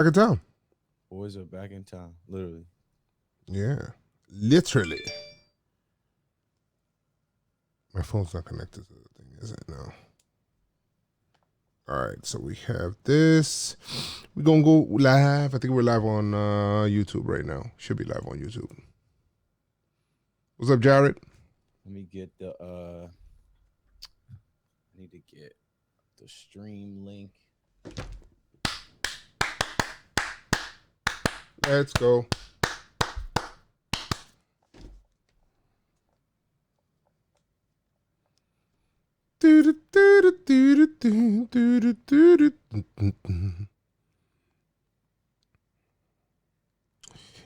Back in town. Boys are back in town, literally. Yeah, literally. My phone's not connected to the thing, is it? No. All right, so we have this. We're going to go live. I think we're live on YouTube right now. Should be live on YouTube. What's up, Jared? Let me get the I need to get the stream link. Let's go.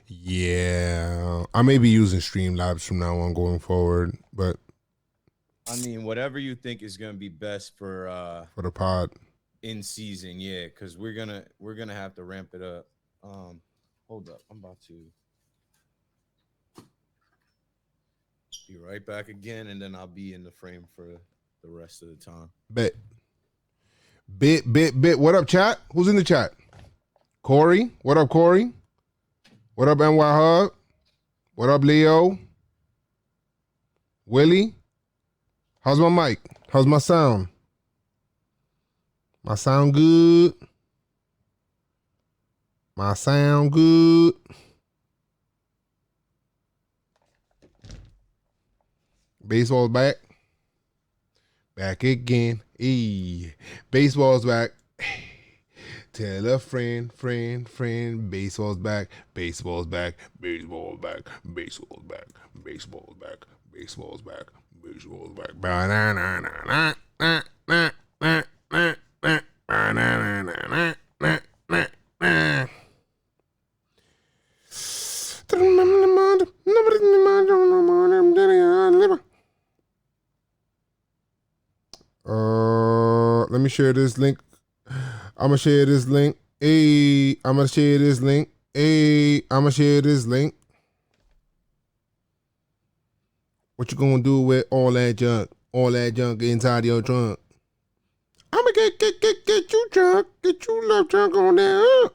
Yeah, I may be using Streamlabs from now on going forward, but I mean, whatever you think is gonna be best for the pod in season, yeah, because we're gonna have to ramp it up. Hold up, I'm about to be right back again, and then I'll be in the frame for the rest of the time. Bet. What up, chat? Who's in the chat? Corey. What up, Corey? What up, NY Hub? What up, Leo? Willie? How's my mic? How's my sound? My sound good? My sound good? Baseball's back. Back again. Baseball's back. Tell a friend. Baseball's back. Baseball's back. Baseball's back. Baseball's back. Baseball's back. Baseball's back. Baseball's back. Let me share this link. I'ma share this link. I'ma share this link. I'ma share this link. What you gonna do with all that junk? All that junk inside your trunk? I'ma get you drunk. Get you love drunk on that.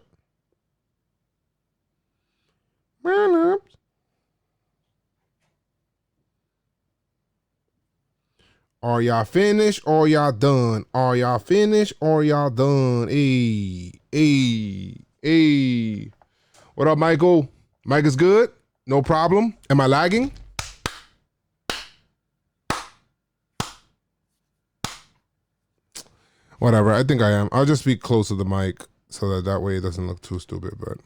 Man up. Are y'all finished or y'all done? Are y'all finished or y'all done? What up, Michael? Mike is good? No problem? Am I lagging? Whatever, I think I am. I'll just be close to the mic so that way it doesn't look too stupid, but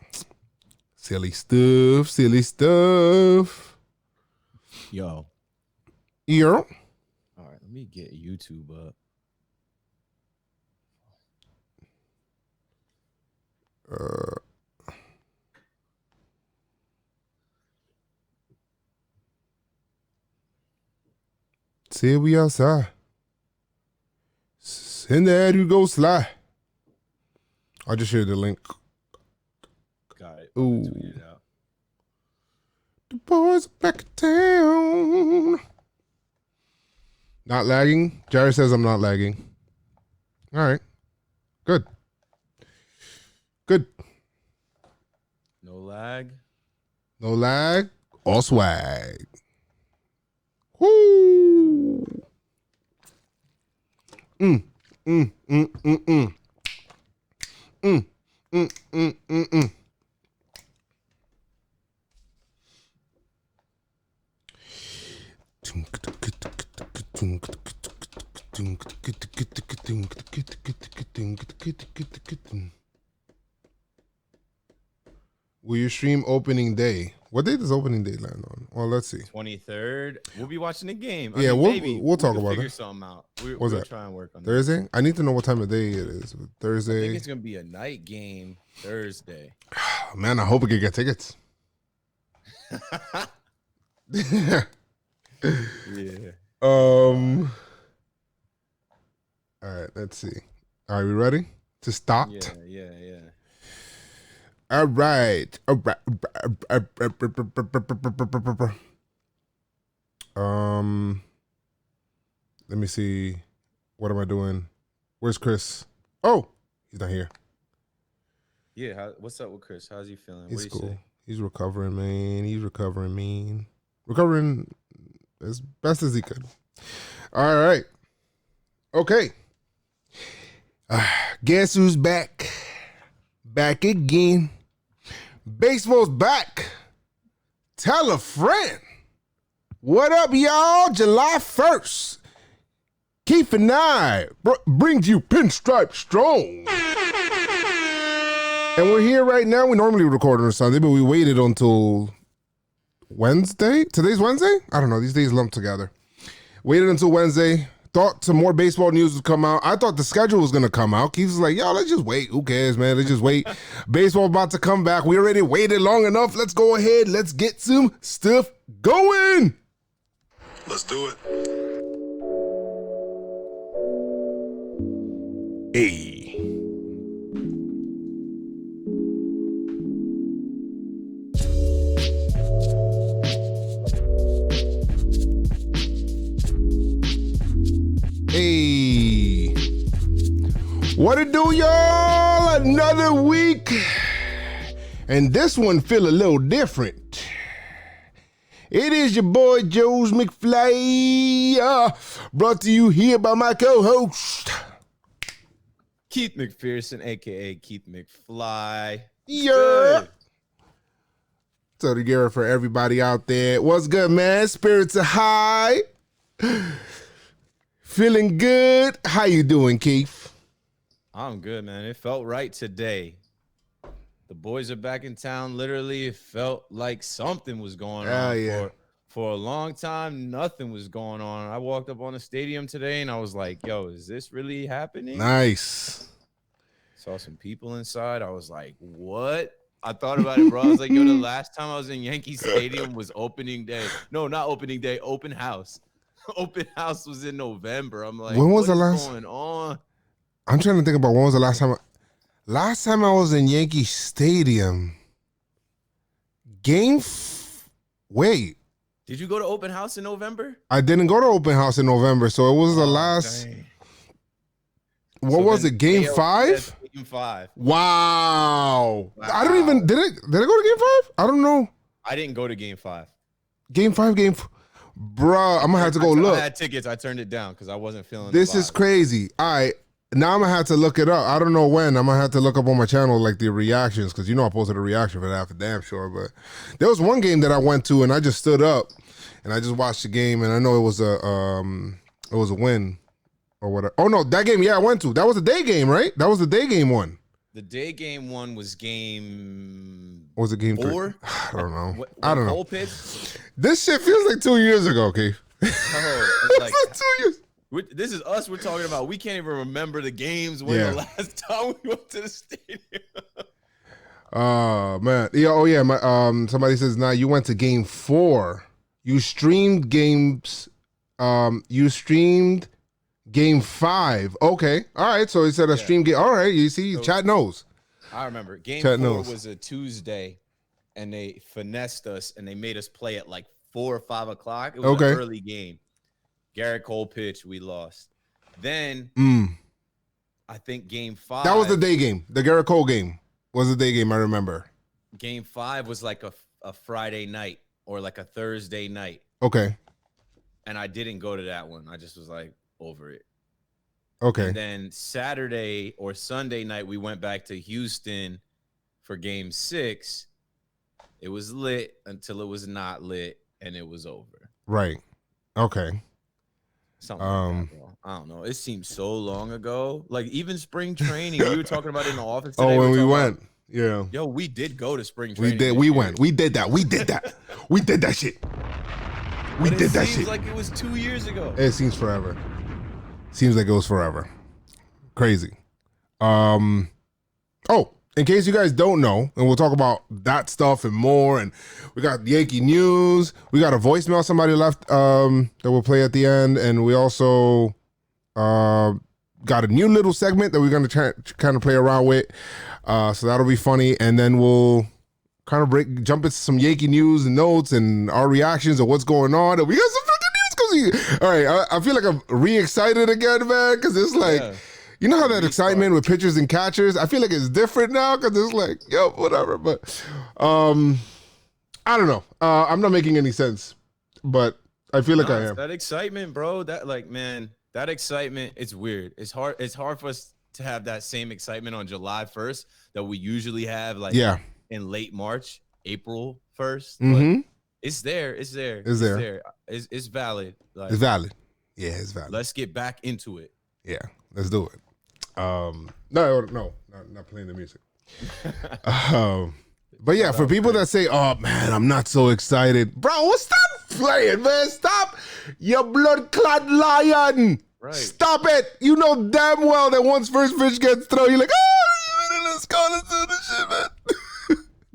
silly stuff. Yo. Yeah. All right, let me get YouTube up. See, we outside. Send that you go slide. I just shared the link. Got it. Ooh. Tweet it out. The boys are back in town. Not lagging? Jared says I'm not lagging. All right. Good. No lag. No lag. All swag. Woo. Will you stream opening day? What day does opening day land on? Well, let's see. 23rd. We'll be watching the game. Yeah, maybe we'll talk about figure it. something out. We'll that? try and work on Thursday? that. I need to know what time of day it is. Thursday. I think it's gonna be a night game Thursday. Man, I hope we can get tickets. Yeah. All right, let's see. Are we ready to start? Yeah. All right. Let me see. What am I doing? Where's Chris? Oh, he's not here. Yeah, what's up with Chris? How's he feeling? He's what do you cool. say? He's recovering, man. He's recovering, mean. Recovering as best as he could. All right. Okay. Guess who's back? Back again. Baseball's back. Tell a friend. What up, y'all? July 1st. Keith and I brings you Pinstripe Strong. And we're here right now. We normally record on Sunday, but we waited until Wednesday. Today's Wednesday? I don't know. These days lumped together. Waited until Wednesday. Thought some more baseball news would come out. I thought the schedule was going to come out. Keith was like, yo, let's just wait. Who cares, man? Let's just wait. Baseball about to come back. We already waited long enough. Let's go ahead. Let's get some stuff going. Let's do it. Hey. Hey, what it do, y'all? Another week, and this one feel a little different. It is your boy Joe's McFly, brought to you here by my co-host Keith McPherson, aka Keith McFly. Yeah. So together for everybody out there, what's good, man? Spirits are high. Feeling good. How you doing, Keith? I'm good, man. It felt right today. The boys are back in town. Literally, it felt like something was going on. Yeah. For a long time, nothing was going on. I walked up on the stadium today, and I was like, yo, is this really happening? Nice. Saw some people inside. I was like, what? I thought about it, bro. I was like, yo, the last time I was in Yankee Stadium was opening day. No, not opening day, open house. Open house was in November. I'm like, when was the what is last going on? I'm trying to think about when was the last time. Last time I was in Yankee Stadium. Wait. Did you go to open house in November? I didn't go to open house in November, so it was the last. Dang. What So was then it? Game 5? yes, Game 5. Wow. I don't even. Did it go to Game 5? I don't know. I didn't go to Game 5. Game 5. Bruh, I'm gonna have to go look. I had tickets. I turned it down because I wasn't feeling. This is crazy. All right. Now I'm gonna have to look it up. I don't know when. I'm gonna have to look up on my channel like the reactions because I posted a reaction for that for damn sure. But there was one game that I went to and I just stood up and I just watched the game and I know it was a win or whatever. Oh no, that game I went to. That was a day game, right? That was the day game one. The day game one was game. Or was it game 4? 3? I don't know. I don't know. Whole pitch? This shit feels like 2 years ago, Keith. Oh, it's like, It's like 2 years. this is us we're talking about. We can't even remember the games when the last time we went to the stadium. Oh man. Yeah, oh yeah. Somebody says now you went to game 4. You streamed games. You streamed game 5. Okay. All right. So he said a stream game. All right. You see, chat knows. I remember. Game Chat 4 knows. was a Tuesday, and they finessed us, and they made us play at like 4 or 5 o'clock. It was an early game. Garrett Cole pitch, we lost. Then I think game 5. That was the day game. The Garrett Cole game was the day game. I remember. Game 5 was like a Friday night or like a Thursday night. Okay. And I didn't go to that one. I just was like over it. Okay. And then Saturday or Sunday night, we went back to Houston for game 6. It was lit until it was not lit, and it was over. Right. Okay. Something like that, bro. I don't know. It seems so long ago. Like even spring training, we were talking about it in the office today. When we went. Yeah. Yo, we did go to spring training. We did. We went. We did that. We did that. We did that shit. We did that shit. It seems like it was 2 years ago. It seems forever. Seems like it was forever. Crazy. In case you guys don't know, and we'll talk about that stuff and more, and we got Yankee news. We got a voicemail somebody left that we'll play at the end, and we also got a new little segment that we're going to kind of play around with. So that'll be funny, and then we'll kind of jump into some Yankee news and notes and our reactions of what's going on, and we got some freaking news. All right, I feel like I'm re-excited again, man, because it's like You know how that excitement with pitchers and catchers? I feel like it's different now because it's like, yo, whatever. But I don't know. I'm not making any sense, but I feel like I am. That excitement, bro. That excitement. It's weird. It's hard. It's hard for us to have that same excitement on July 1st that we usually have, like in late March, April 1st. Mm-hmm. It's there. It's there. It's there. It's valid. Like, it's valid. Yeah, it's valid. Let's get back into it. Yeah, let's do it. No, not playing the music. But yeah, for people that say, "Oh man, I'm not so excited," bro, stop playing, man. Stop, you blood clot lion. Right. Stop it. You know damn well that once first pitch gets thrown, you're like, "Oh, let's go, let's do this shit, man."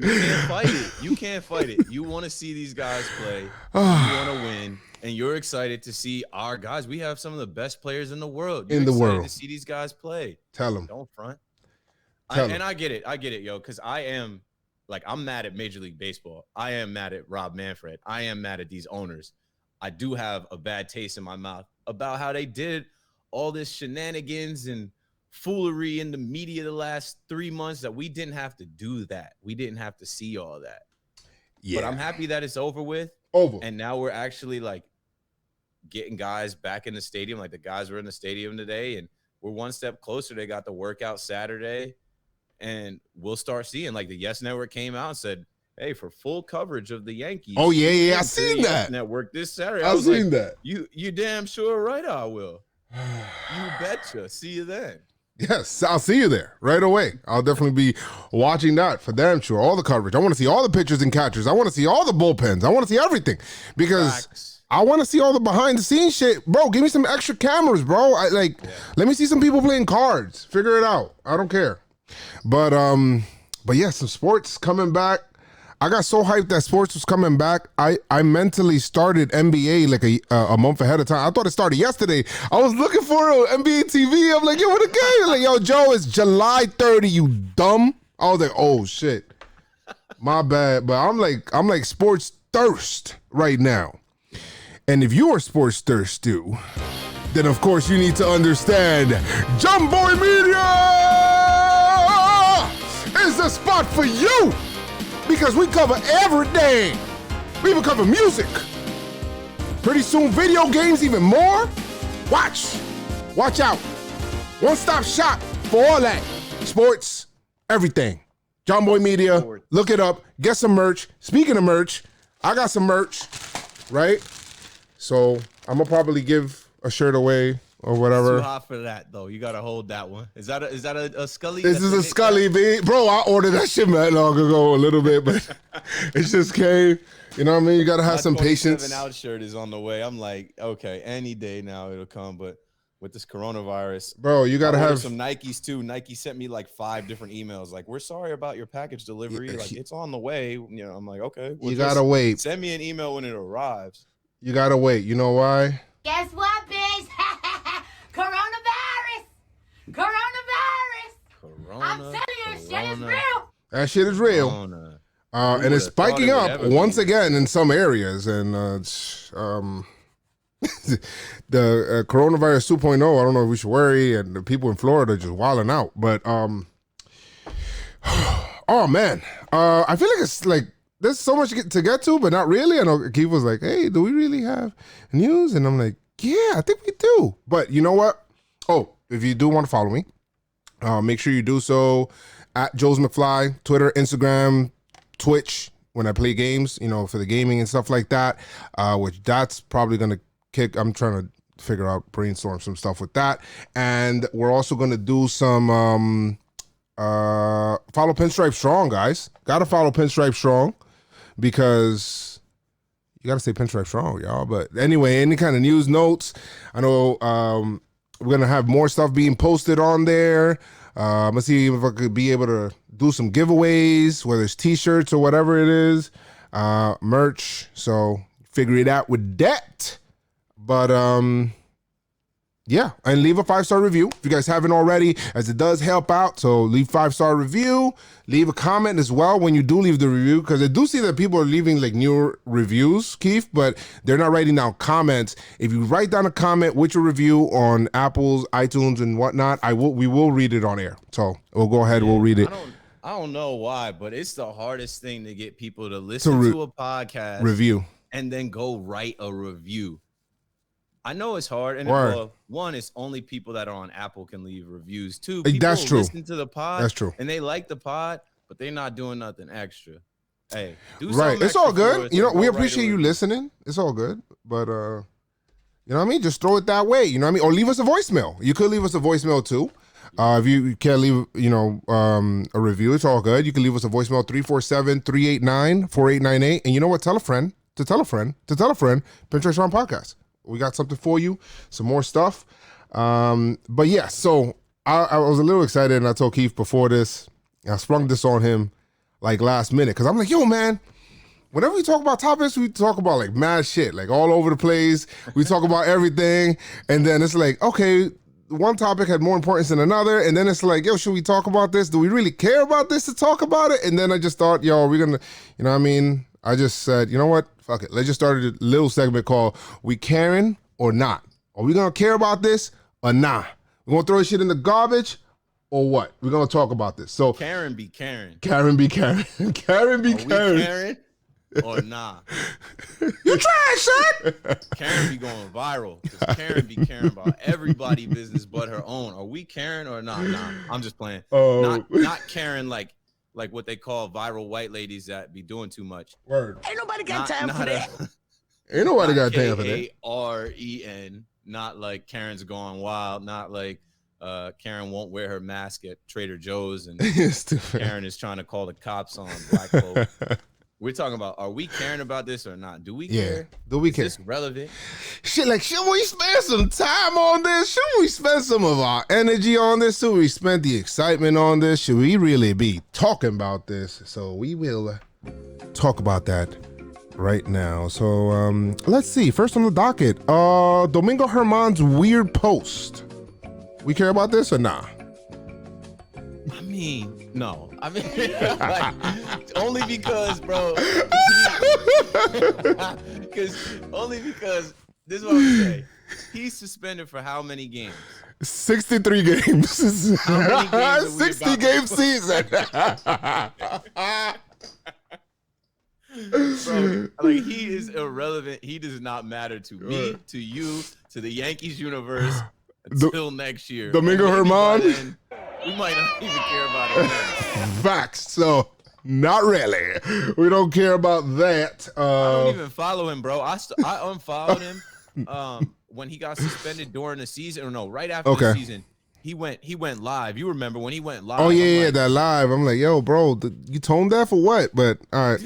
You can't fight it. You can't fight it. You want to see these guys play. You want to win. And you're excited to see our guys. We have some of the best players in the world. You're excited to see these guys play. Tell them. Don't front. I get it. I get it, yo, because I'm mad at Major League Baseball. I am mad at Rob Manfred. I am mad at these owners. I do have a bad taste in my mouth about how they did all this shenanigans and foolery in the media the last 3 months that we didn't have to do that. We didn't have to see all that. Yeah. But I'm happy that it's over with. And now we're actually like getting guys back in the stadium. Like the guys were in the stadium today and we're one step closer. They got the workout Saturday and we'll start seeing, like, the Yes Network came out and said, hey, for full coverage of the Yankees. Oh yeah. I seen that. Yes Network this Saturday. I seen that. You damn sure right I will. You betcha. See you then. Yes, I'll see you there right away. I'll definitely be watching that for damn sure. All the coverage. I want to see all the pitchers and catchers. I want to see all the bullpens. I want to see everything because I want to see all the behind the scenes shit. Bro, give me some extra cameras, bro. Let me see some people playing cards. Figure it out. I don't care. But yeah, some sports coming back. I got so hyped that sports was coming back. I mentally started NBA like a month ahead of time. I thought it started yesterday. I was looking for NBA TV. I'm like, yo, what a game? Like, yo, Joe, it's July 30, you dumb. I was like, oh shit. My bad. But I'm like sports thirst right now. And if you are sports thirst too, then of course you need to understand JomboyMedia is the spot for you. Because we cover everything. We even cover music. Pretty soon, video games even more. Watch out. One-stop shop for all that. Sports, everything. JomboyMedia, look it up. Get some merch. Speaking of merch, I got some merch, right? So I'm going to probably give a shirt away or whatever. It's too hot for that, though. You got to hold that one. Is that a Scully? This is a Scully, B. Bro, I ordered that shit man long ago a little bit, but it just came. You know what I mean? You got to have some patience. 7 out shirt is on the way. I'm like, okay, any day now it'll come, but with this coronavirus. Bro, you got to have some Nikes too. Nike sent me like 5 different emails. Like, we're sorry about your package delivery. Like, it's on the way. You know, I'm like, okay. Well, you got to wait. Send me an email when it arrives. You got to wait. You know why? Guess what, bitch? Coronavirus! I'm telling you, shit is real. That shit is real. And it's spiking up once again in some areas. And the coronavirus 2.0, I don't know if we should worry. And the people in Florida are just wilding out. But, oh, man. I feel like it's like, there's so much to get to, but not really. I know Keith was like, hey, do we really have news? And I'm like, yeah, I think we do. But you know what? Oh, if you do want to follow me, make sure you do so at Joe's McFly, Twitter, Instagram, Twitch, when I play games, you know, for the gaming and stuff like that, which that's probably going to kick. I'm trying to figure out, brainstorm some stuff with that. And we're also going to do some, follow Pinstripe Strong, guys. Got to follow Pinstripe Strong because you got to say Pinstripe Strong, y'all. But anyway, any kind of news notes, I know we're going to have more stuff being posted on there. I'm going to see if I could be able to do some giveaways, whether it's t-shirts or whatever it is, merch. So figure it out with that. But Yeah, and leave a 5-star review if you guys haven't already, as it does help out. So leave 5-star review, leave a comment as well when you do leave the review, because I do see that people are leaving like newer reviews, Keith, but they're not writing down comments. If you write down a comment with your review on Apple's, iTunes, and whatnot, we will read it on air. So we'll go ahead, we'll read it. I don't know why, but it's the hardest thing to get people to listen to a podcast review and then go write a review. I know it's hard, and one, it's only people that are on Apple can leave reviews. Two, people that's true. Listen to the pod, that's true, and they like the pod, but they're not doing nothing extra. Hey, do right? It's all good. You know, we appreciate you review. listening. It's all good, but you know what I mean. Just throw it that way. You know what I mean, or leave us a voicemail. You could leave us a voicemail too. If you can't leave, a review, it's all good. You can leave us a voicemail 347-389-4898, and you know what? Tell a friend to tell a friend to tell a friend. Pinstripe Strong Podcast. We got something for you, some more stuff. But yeah, so I was a little excited, and I told Keith before this, I sprung this on him like last minute, because I'm like, yo, man, whenever we talk about topics, we talk about like mad shit, like all over the place. We talk about everything, and then it's like, okay, one topic had more importance than another, and then it's like, yo, should we talk about this? Do we really care about this to talk about it? And then I just thought, yo, we're gonna, you know what I mean? I just said, you know what? Fuck it. Let's just start a little segment called We Caring or Not? Are we going to care about this or not? We're going to throw this shit in the garbage or what? We're going to talk about this. So Karen be Karen. Karen be Karen. Karen be Karen. We Karen or nah? You trash, son. Karen be going viral. Because Karen be caring about everybody business but her own. Are we Karen or not? Nah, I'm just playing. Not Karen like what they call viral white ladies that be doing too much. Word. Ain't nobody got time for that. Ain't nobody got time for that. Karen, not like Karen's going wild, not like Karen won't wear her mask at Trader Joe's and Karen is trying to call the cops on black folk. We're talking about, are we caring about this or not? Do we care? Do we care? Is this relevant? Shit, like, should we spend some time on this? Should we spend some of our energy on this? Should we spend the excitement on this? Should we really be talking about this? So we will talk about that right now. So let's see. First on the docket, Domingo Germán's weird post. We care about this or nah? I mean, no. I mean, like, only because, bro. Only because this is what I'm saying. He's suspended for how many games? 63 games. How many games 60 game season. Bro, like, he is irrelevant. He does not matter to me, to you, to the Yankees universe until next year. Domingo Germán. We might not even care about it. Facts. So, not really. We don't care about that. I don't even follow him, bro. I unfollowed him when he got suspended during the season. Or no, right after the season. He went live. You remember when he went live? Oh yeah, that live. I'm like, yo, bro, you toned that for what? But all right.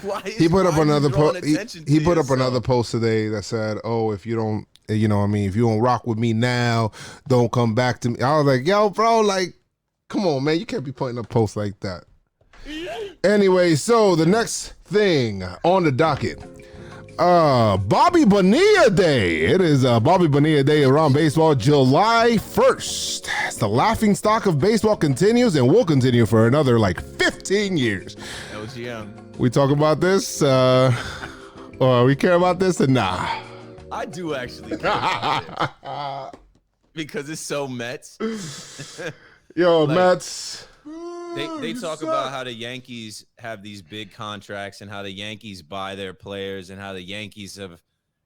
Like, he put up another post. He put up another post today that said, "Oh, if you don't, you know, what I mean, if you don't rock with me now, don't come back to me." I was like, yo, bro, like, come on, man, you can't be putting up posts like that. Anyway, so the next thing on the docket. Bobby Bonilla Day. It is Bobby Bonilla Day around baseball, July 1st. As the laughing stock of baseball continues and will continue for another like 15 years. LGM. We talk about this, or we care about this or nah? I do actually care about it. Because it's so Mets. Yo, like, Mets. They talk about how the Yankees have these big contracts and how the Yankees buy their players and how the Yankees have,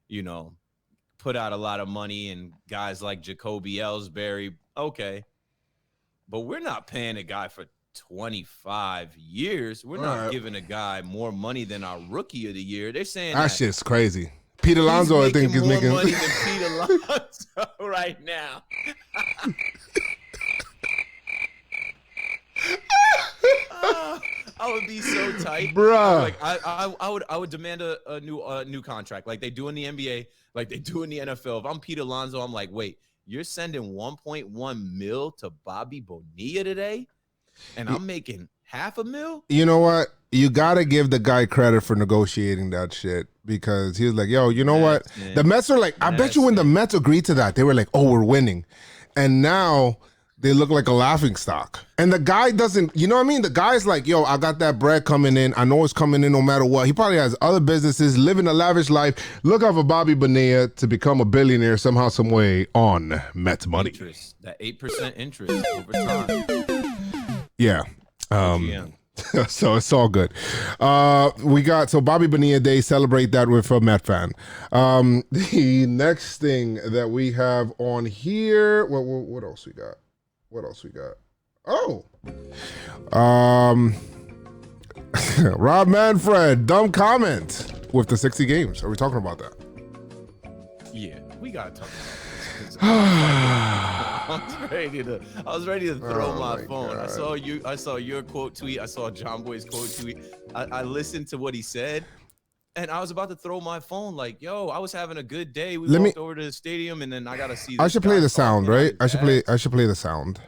you know, put out a lot of money and guys like Jacoby Ellsbury. Okay. But we're not paying a guy for 25 years. We're not giving a guy more money than our rookie of the year. They're saying that shit's crazy. Pete Alonso, I think, is making more money than Pete Alonso right now. I would be so tight, bruh. Like I would demand a new contract, like they do in the NBA, like they do in the NFL. If I'm Pete Alonso, I'm like, wait, you're sending 1.1 mil to Bobby Bonilla today? and I'm making $500,000. You know what? You gotta give the guy credit for negotiating that shit because he was like, "Yo, you know what? The Mets are like, I bet you when the Mets agreed to that, they were like, oh, we're winning,' and now they look like a laughing stock. And the guy doesn't, you know what I mean? The guy's like, yo, I got that bread coming in. I know it's coming in no matter what. He probably has other businesses, living a lavish life. Look out for Bobby Bonilla to become a billionaire somehow, some way on Mets money. Interest, that 8% interest over time. Yeah. So it's all good. We got Bobby Bonilla Day, celebrate that with a Met fan. The next thing that we have on here, what else we got? Oh, Rob Manfred, dumb comment with the 60 games. Are we talking about that? Yeah, we gotta talk about this. I was ready to throw my phone. God. I saw your quote tweet. I saw John Boy's quote tweet. I listened to what he said, and I was about to throw my phone. Like, yo, I was having a good day. We walked over to the stadium, and then I gotta see. I should play the sound, right? I should play the sound.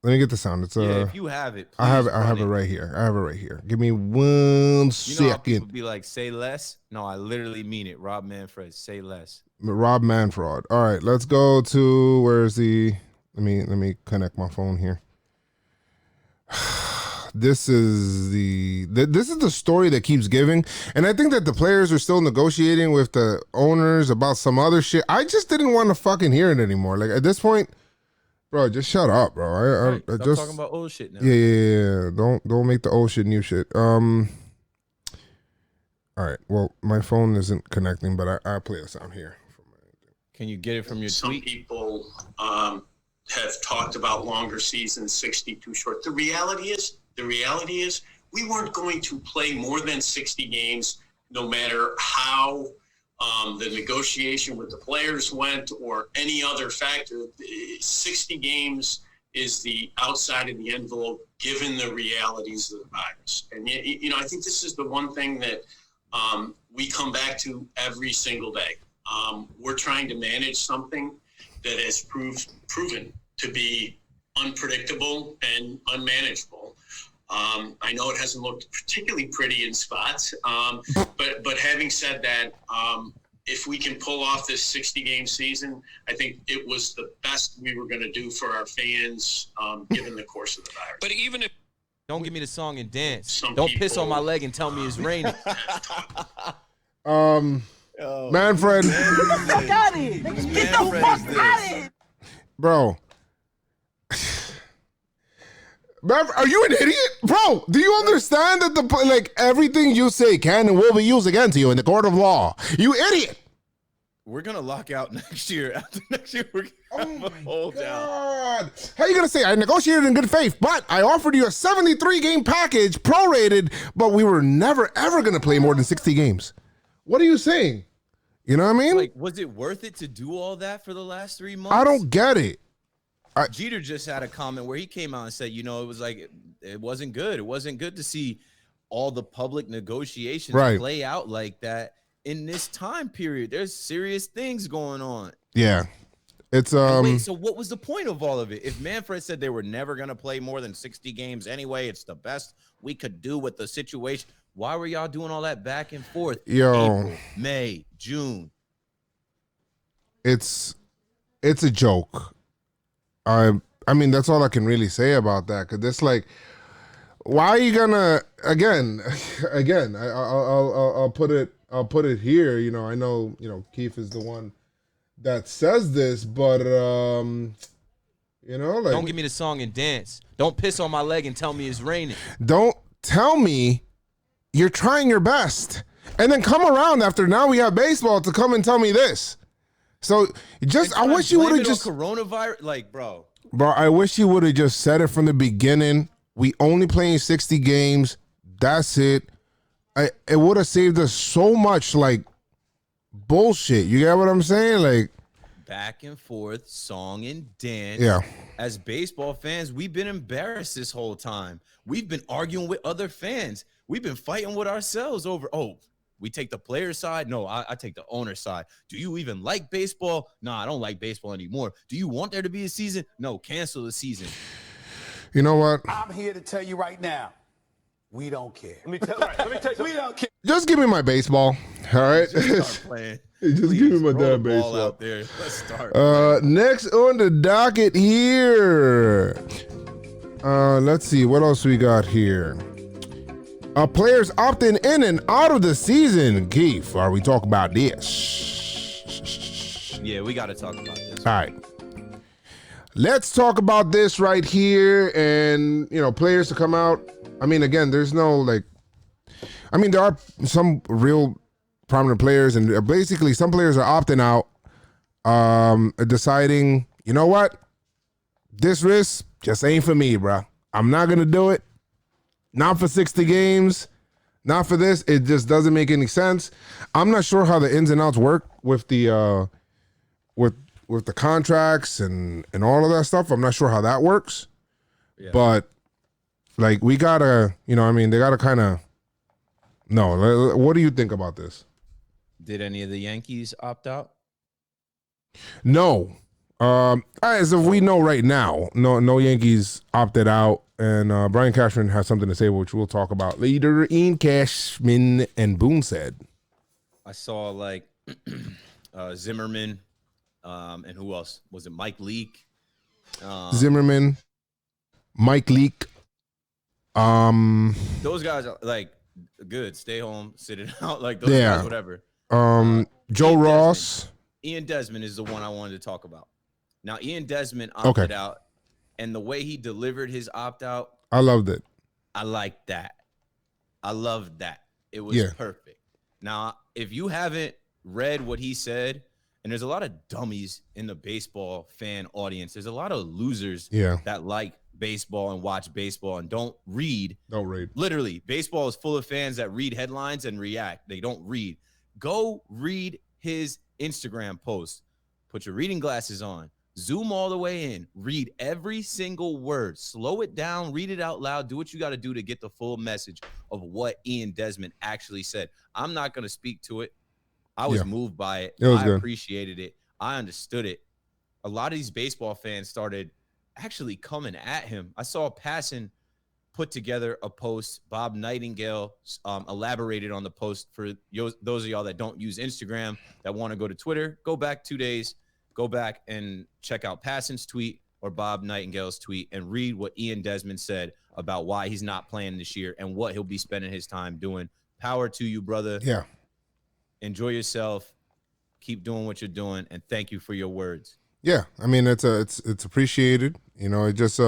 Let me get the sound. It's if you have it, I have it right here. Give me 1 second. You know how people be like, say less? No, I literally mean it. Rob Manfred, say less. Rob Manfred. All right, let's go to where's the? Let me connect my phone here. This is the story that keeps giving, and I think that the players are still negotiating with the owners about some other shit. I just didn't want to fucking hear it anymore. Like at this point. Bro, just shut up, bro. I Stop just talking about old shit now. Yeah. Don't make the old shit new shit. All right. Well, my phone isn't connecting, but I play a sound here. Can you get it from your tweet? Some people have talked about longer seasons, 60 too short. The reality is we weren't going to play more than 60 games, no matter how the negotiation with the players went or any other factor. 60 games is the outside of the envelope given the realities of the virus. And, you know, I think this is the one thing that we come back to every single day. We're trying to manage something that has proven to be unpredictable and unmanageable. I know it hasn't looked particularly pretty in spots, but having said that, if we can pull off this 60-game season, I think it was the best we were going to do for our fans, given the course of the virus. But even if don't give me the song and dance, don't piss on my leg and tell me it's raining. Manfred, Get the fuck out of here! Get the fuck out of here! Bro. Are you an idiot? Bro, do you understand that everything you say can and will be used against you in the court of law? You idiot. We're going to lock out next year. After next year, we're going to hold down. How are you going to say I negotiated in good faith, but I offered you a 73-game package, prorated, but we were never, ever going to play more than 60 games? What are you saying? You know what I mean? Like, was it worth it to do all that for the last 3 months? I don't get it. Jeter just had a comment where he came out and said, you know, it was like, it wasn't good. It wasn't good to see all the public negotiations play out like that in this time period. There's serious things going on. Yeah. It's wait, so what was the point of all of it? If Manfred said they were never going to play more than 60 games anyway, it's the best we could do with the situation. Why were y'all doing all that back and forth? April, May, June. It's a joke. I mean, that's all I can really say about that. Cause it's like, why are you gonna again? I'll put it here. You know, I know, you know, Keith is the one that says this, but you know, like, don't give me the song and dance. Don't piss on my leg and tell me it's raining. Don't tell me you're trying your best and then come around after now we have baseball to come and tell me this. So I wish you would have just coronavirus, like, bro, I wish you would have just said it from the beginning. We only playing 60 games. That's it. It would have saved us so much like bullshit. You get what I'm saying? Like back and forth, song and dance. Yeah. As baseball fans, we've been embarrassed this whole time. We've been arguing with other fans. We've been fighting with ourselves over, we take the player side. No, I take the owner side. Do you even like baseball? No, I don't like baseball anymore. Do you want there to be a season? No, cancel the season. You know what? I'm here to tell you right now, we don't care. Let me tell you. We don't care. Just give me my baseball. All right. Just start playing. Just Please, give me my roll the damn ball baseball. out there. Let's start. Next on the docket here. Let's see what else we got here. Players opting in and out of the season. Keith, are we talking about this? Yeah, we got to talk about this. All right. Let's talk about this right here. And, players to come out. I mean, again, there's no there are some real prominent players, and basically some players are opting out, deciding, you know what? This risk just ain't for me, bro. I'm not going to do it. Not for 60 games. Not for this. It just doesn't make any sense. I'm not sure how the ins and outs work with the with the contracts and all of that stuff. I'm not sure how that works. Yeah. But we gotta, they gotta kind of. No, what do you think about this? Did any of the Yankees opt out? No. As of we know right now, no Yankees opted out, and Brian Cashman has something to say, which we'll talk about later. In Cashman and Boone said, I saw Zimmerman, and who else was it? Mike Leake, Zimmerman, Mike Leake. Those guys are good. Stay home, sit it out. Those guys, whatever. Joe Ross. Ian Desmond is the one I wanted to talk about. Now, Ian Desmond opted out, and the way he delivered his opt-out, I loved it. I liked that. I loved that. It was perfect. Now, if you haven't read what he said, and there's a lot of dummies in the baseball fan audience. There's a lot of losers that like baseball and watch baseball and don't read. Don't read. Literally, baseball is full of fans that read headlines and react. They don't read. Go read his Instagram post. Put your reading glasses on. Zoom all the way in. Read every single word. Slow it down. Read it out loud. Do what you got to do to get the full message of what Ian Desmond actually said. I'm not going to speak to it. I was moved by it. It was good. Appreciated it. I understood it. A lot of these baseball fans started actually coming at him. I saw Passan put together a post. Bob Nightingale elaborated on the post. For those of y'all that don't use Instagram, that want to go to Twitter, go back 2 days. Go back and check out Passan's tweet or Bob Nightingale's tweet and read what Ian Desmond said about why he's not playing this year and what he'll be spending his time doing. Power to you, brother. Yeah. Enjoy yourself. Keep doing what you're doing, and thank you for your words. Yeah, I mean it's appreciated. It just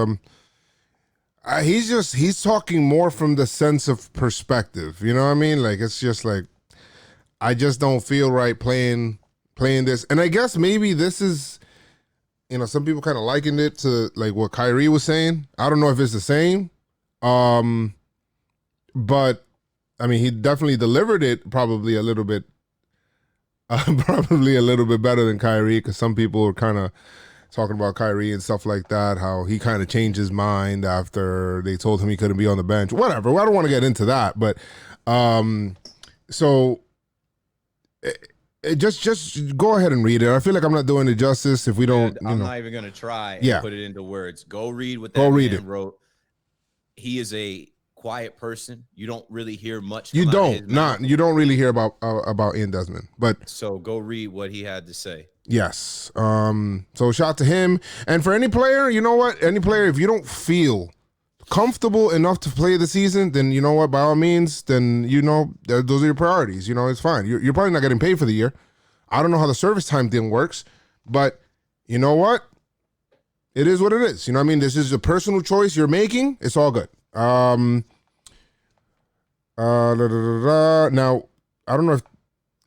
he's talking more from the sense of perspective. You know what I mean? It's just I just don't feel right playing this. And I guess maybe this is, some people kind of likened it to what Kyrie was saying. I don't know if it's the same. But I mean, he definitely delivered it probably a little bit better than Kyrie, because some people were kind of talking about Kyrie and stuff like that, how he kind of changed his mind after they told him he couldn't be on the bench. Whatever. Well, I don't want to get into that, but so just go ahead and read it. I feel like I'm not doing it justice if we don't. I'm not even gonna try and put it into words. Go read what that man wrote. He is a quiet person. You don't really hear much. You don't really hear about Ian Desmond, but so go read what he had to say. Yes. So shout out to him. And for any player, you know what? Any player, if you don't feel comfortable enough to play the season, then you know what? By all means, then those are your priorities. It's fine. You're probably not getting paid for the year. I don't know how the service time thing works, but you know what? It is what it is. You know what I mean? This is a personal choice you're making. It's all good. Now, I don't know if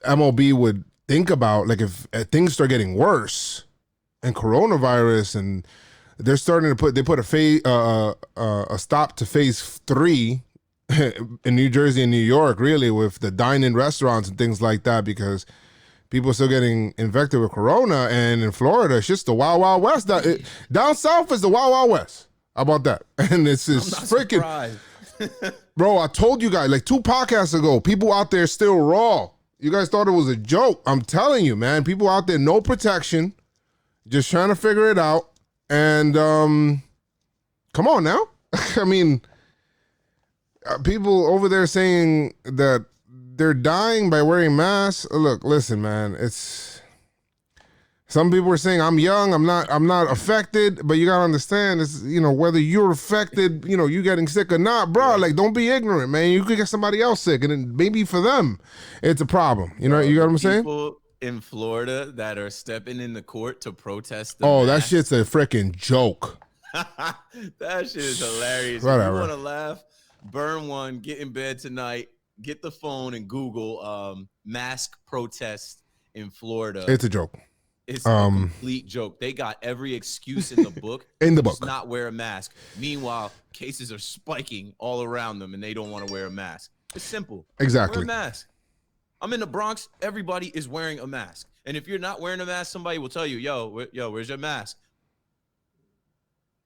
MLB would think about if things start getting worse and coronavirus, and they're starting to put a stop to phase 3 in New Jersey and New York, really, with the dine-in restaurants and things like that, because people are still getting infected with corona. And in Florida, it's just the wild, wild west. Down south is the wild, wild west. How about that? And it's freaking bro, I told you guys 2 podcasts ago, people out there still raw. You guys thought it was a joke. I'm telling you, man, people out there, no protection, just trying to figure it out. And come on now. I mean, people over there saying that they're dying by wearing masks. Look, listen, man. Some people are saying I'm young, I'm not affected, but you gotta understand, it's, you know, whether you're affected, you know, you getting sick or not, bro. Like, don't be ignorant, man. You could get somebody else sick, and then maybe for them, it's a problem. You know, you got what I'm saying? People in Florida that are stepping in the court to protest. That shit's a freaking joke. That shit is hilarious. Whatever. If you want to laugh, burn one, get in bed tonight, get the phone and Google mask protest in Florida. It's a joke. It's a complete joke. They got every excuse in the book to not wear a mask. Meanwhile, cases are spiking all around them and they don't want to wear a mask. It's simple. Exactly. Wear a mask. I'm in the Bronx. Everybody is wearing a mask. And if you're not wearing a mask, somebody will tell you, yo, where's your mask?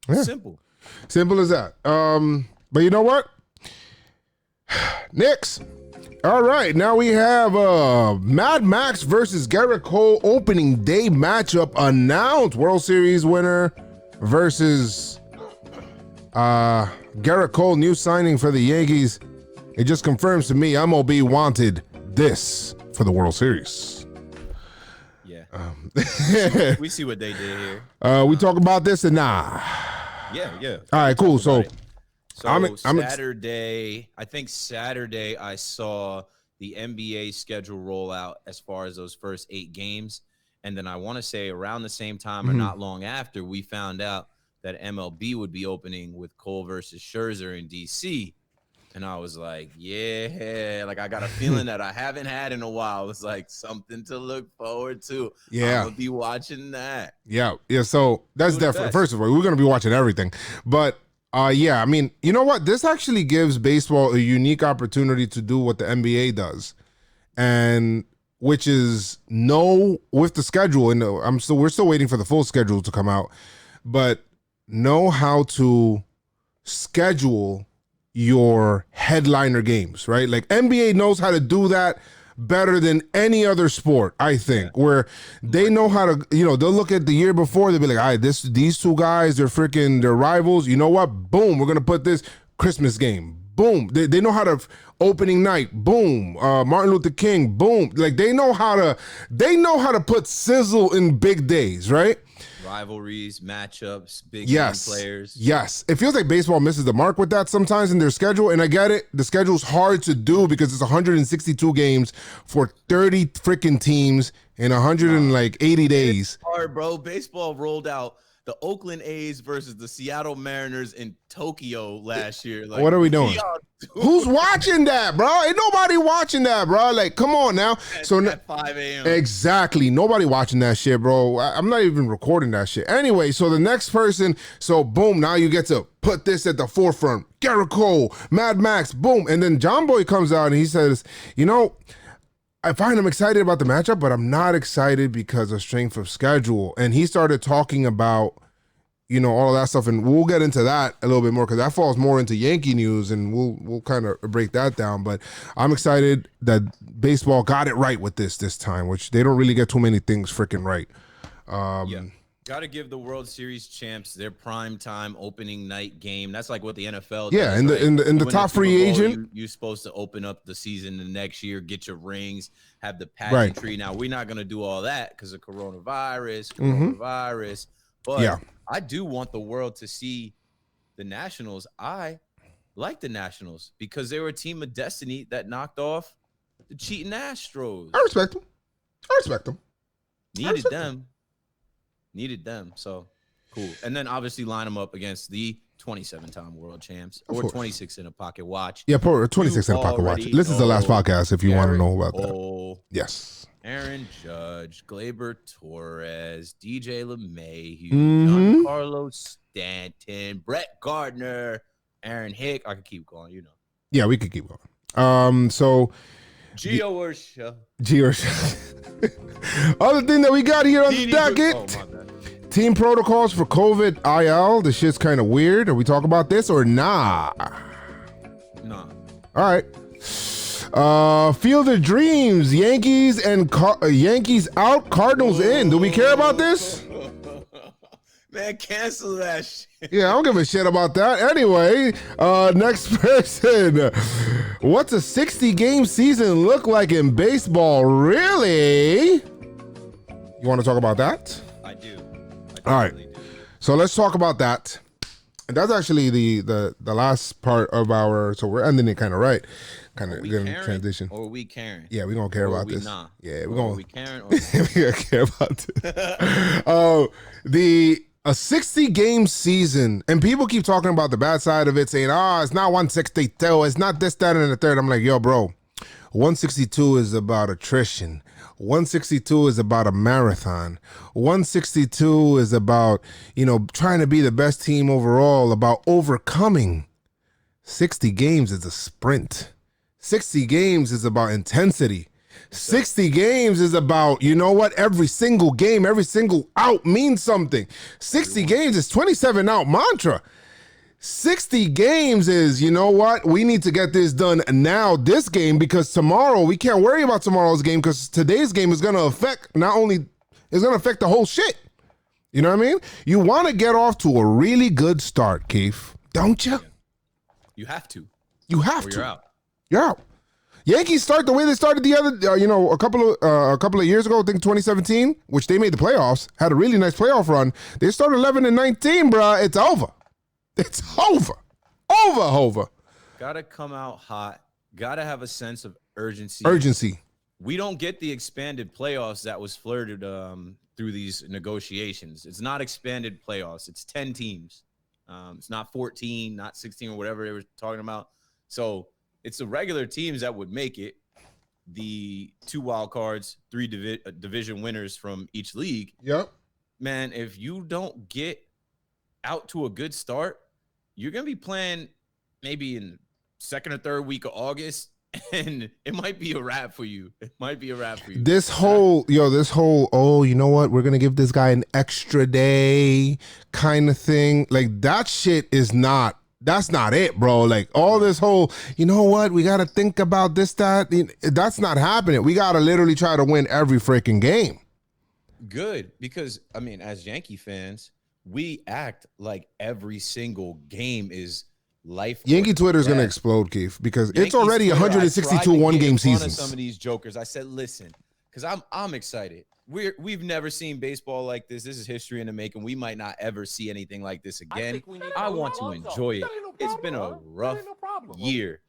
Yeah. Simple. Simple as that. But you know what? Knicks. All right, now we have Mad Max versus Garrett Cole opening day matchup announced. World Series winner versus Garrett Cole, new signing for the Yankees. It just confirms to me MLB wanted this for the World Series. Yeah. We see what they did here. We talk about this and nah. Yeah. All right, cool. So Saturday, I think Saturday, I saw the NBA schedule roll out as far as those first 8 games. And then I want to say around the same time or not long after, we found out that MLB would be opening with Cole versus Scherzer in DC. And I was like, yeah, like I got a feeling that I haven't had in a while. It's like something to look forward to. Yeah. I'm going to be watching that. Yeah. So that's definitely, first of all, we're going to be watching everything. But yeah, I mean, you know what? This actually gives baseball a unique opportunity to do what the NBA does, and which is know with the schedule. And we're still waiting for the full schedule to come out, but know how to schedule your headliner games, right? Like NBA knows how to do that better than any other sport, I think, where they know how to, you know, they'll look at the year before, they'll be like, all right, these two guys, they're rivals. You know what? Boom, we're going to put this Christmas game. Boom. They know how to opening night. Boom. Martin Luther King. Boom. Like they know how to put sizzle in big days, right? Rivalries, matchups, big game players. Yes. It feels like baseball misses the mark with that sometimes in their schedule. And I get it. The schedule's hard to do because it's 162 games for 30 freaking teams in 180 days. It's hard, bro. Baseball rolled out the Oakland A's versus the Seattle Mariners in Tokyo last year. Like, what are we doing? Who's watching that, bro? Ain't nobody watching that, bro. Like, come on now. At 5 a.m. Exactly. Nobody watching that shit, bro. I'm not even recording that shit. Anyway, so the next person, so boom, now you get to put this at the forefront. Garrett Cole, Mad Max, boom. And then John Boy comes out and he says, you know, I find I'm excited about the matchup, but I'm not excited because of strength of schedule. And he started talking about, you know, all of that stuff, and we'll get into that a little bit more because that falls more into Yankee news, and we'll kind of break that down. But I'm excited that baseball got it right with this time, which they don't really get too many things freaking right. Got to give the World Series champs their prime time opening night game. That's like what the NFL does. Yeah, in the top free agent, you're supposed to open up the season the next year, get your rings, have the pageantry. Now we're not gonna do all that because of coronavirus. But yeah, I do want the world to see the Nationals. I like the Nationals because they were a team of destiny that knocked off the cheating Astros. I respect them. Needed them. So cool. And then obviously line them up against the 27-time world champs or 26 in a pocket watch. Yeah, 26 in a pocket watch. This is the last podcast if you want to know about that. Yes. Aaron Judge, Gleyber Torres, DJ LeMahieu, Giancarlo Stanton, Brett Gardner, Aaron Hick. I could keep going, you know. Yeah, we could keep going. So Gio Urshela. Other thing that we got here on the docket, team protocols for COVID IL. This shit's kind of weird. Are we talking about this or nah? Nah. All right. Field of Dreams, Yankees and Yankees out, Cardinals in. Do we care about this? Man, cancel that shit. Yeah, I don't give a shit about that. Anyway, next person. What's a 60-game season look like in baseball? Really? You want to talk about that? I do. All right. Do. So let's talk about that. And that's actually the last part of our. So we're ending it kind of right. Kind of going to transition. Or are we caring? Yeah, we're going to care about this. Nah? Yeah, we're going to. we caring? Or we're going to care about this. A 60-game season, and people keep talking about the bad side of it, saying, it's not 162, it's not this, that, and the third. I'm like, yo, bro, 162 is about attrition. 162 is about a marathon. 162 is about, trying to be the best team overall, about overcoming. 60 games is a sprint. 60 games is about intensity. 60 games is about, every single game, every single out means something. 60 games is 27 out mantra. 60 games is, we need to get this done now, this game, because tomorrow, we can't worry about tomorrow's game because today's game is going to affect it's going to affect the whole shit. You know what I mean? You want to get off to a really good start, Keith, don't you? You have to. You have to. You're out. You're out. Yankees start the way they started the other, a couple of years ago, I think 2017, which they made the playoffs, had a really nice playoff run. They started 11-19, bruh. It's over. It's over. Over. Gotta come out hot. Gotta have a sense of urgency. We don't get the expanded playoffs that was flirted through these negotiations. It's not expanded playoffs. It's 10 teams. It's not 14, not 16 or whatever they were talking about. So it's the regular teams that would make it, the 2 wild cards, 3 division winners from each league. Yep. Man, if you don't get out to a good start, you're going to be playing maybe in second or third week of August, and it might be a wrap for you. This whole, you know what? We're going to give this guy an extra day kind of thing. Like, that shit is not. That's not it, bro. Like, all this whole, we got to think about this, that. That's not happening. We got to literally try to win every freaking game. Good, because, as Yankee fans, we act like every single game is life. Yankee Twitter is going to explode, Keith, because Yankees it's already 162 one-game seasons. Some of these jokers, I said, listen, because I'm excited. We've never seen baseball like this. This is history in the making. We might not ever see anything like this again. I want to enjoy it. It's been a rough year.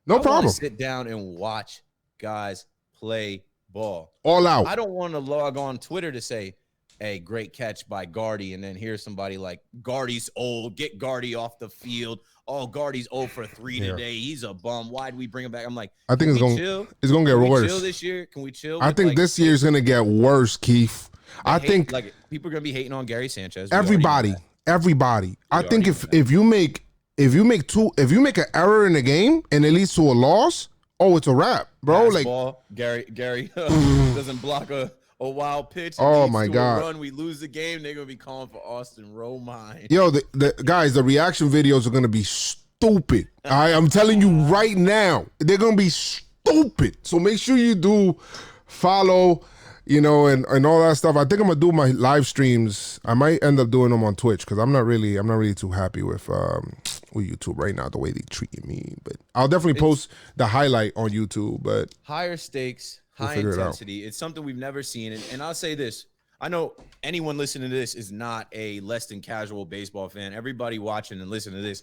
No problem. I want to sit down and watch guys play ball. All out. I don't want to log on Twitter to say, hey, great catch by Gardy, and then here's somebody like, Gardy's old. Get Gardy off the field. Oh, Gardy's 0 for 3 today. He's a bum. Why'd we bring him back? I'm like, I think it's going to get worse. Can we chill this year? Can we chill? I think this year is going to get worse, Keith. I think like people are going to be hating on Gary Sanchez. Everybody. I think if you make an error in the game and it leads to a loss, it's a wrap, bro. Fastball, like Gary doesn't block a wild pitch. Oh my God! Run, we lose the game. They're gonna be calling for Austin Romine. Yo, the guys, the reaction videos are gonna be stupid. I'm telling you right now, they're gonna be stupid. So make sure you do follow, and all that stuff. I think I'm gonna do my live streams. I might end up doing them on Twitch because I'm not really too happy with YouTube right now, the way they treating me. But I'll definitely post the highlight on YouTube. But higher stakes. High intensity. It's something we've never seen. And I'll say this. I know anyone listening to this is not a less than casual baseball fan. Everybody watching and listening to this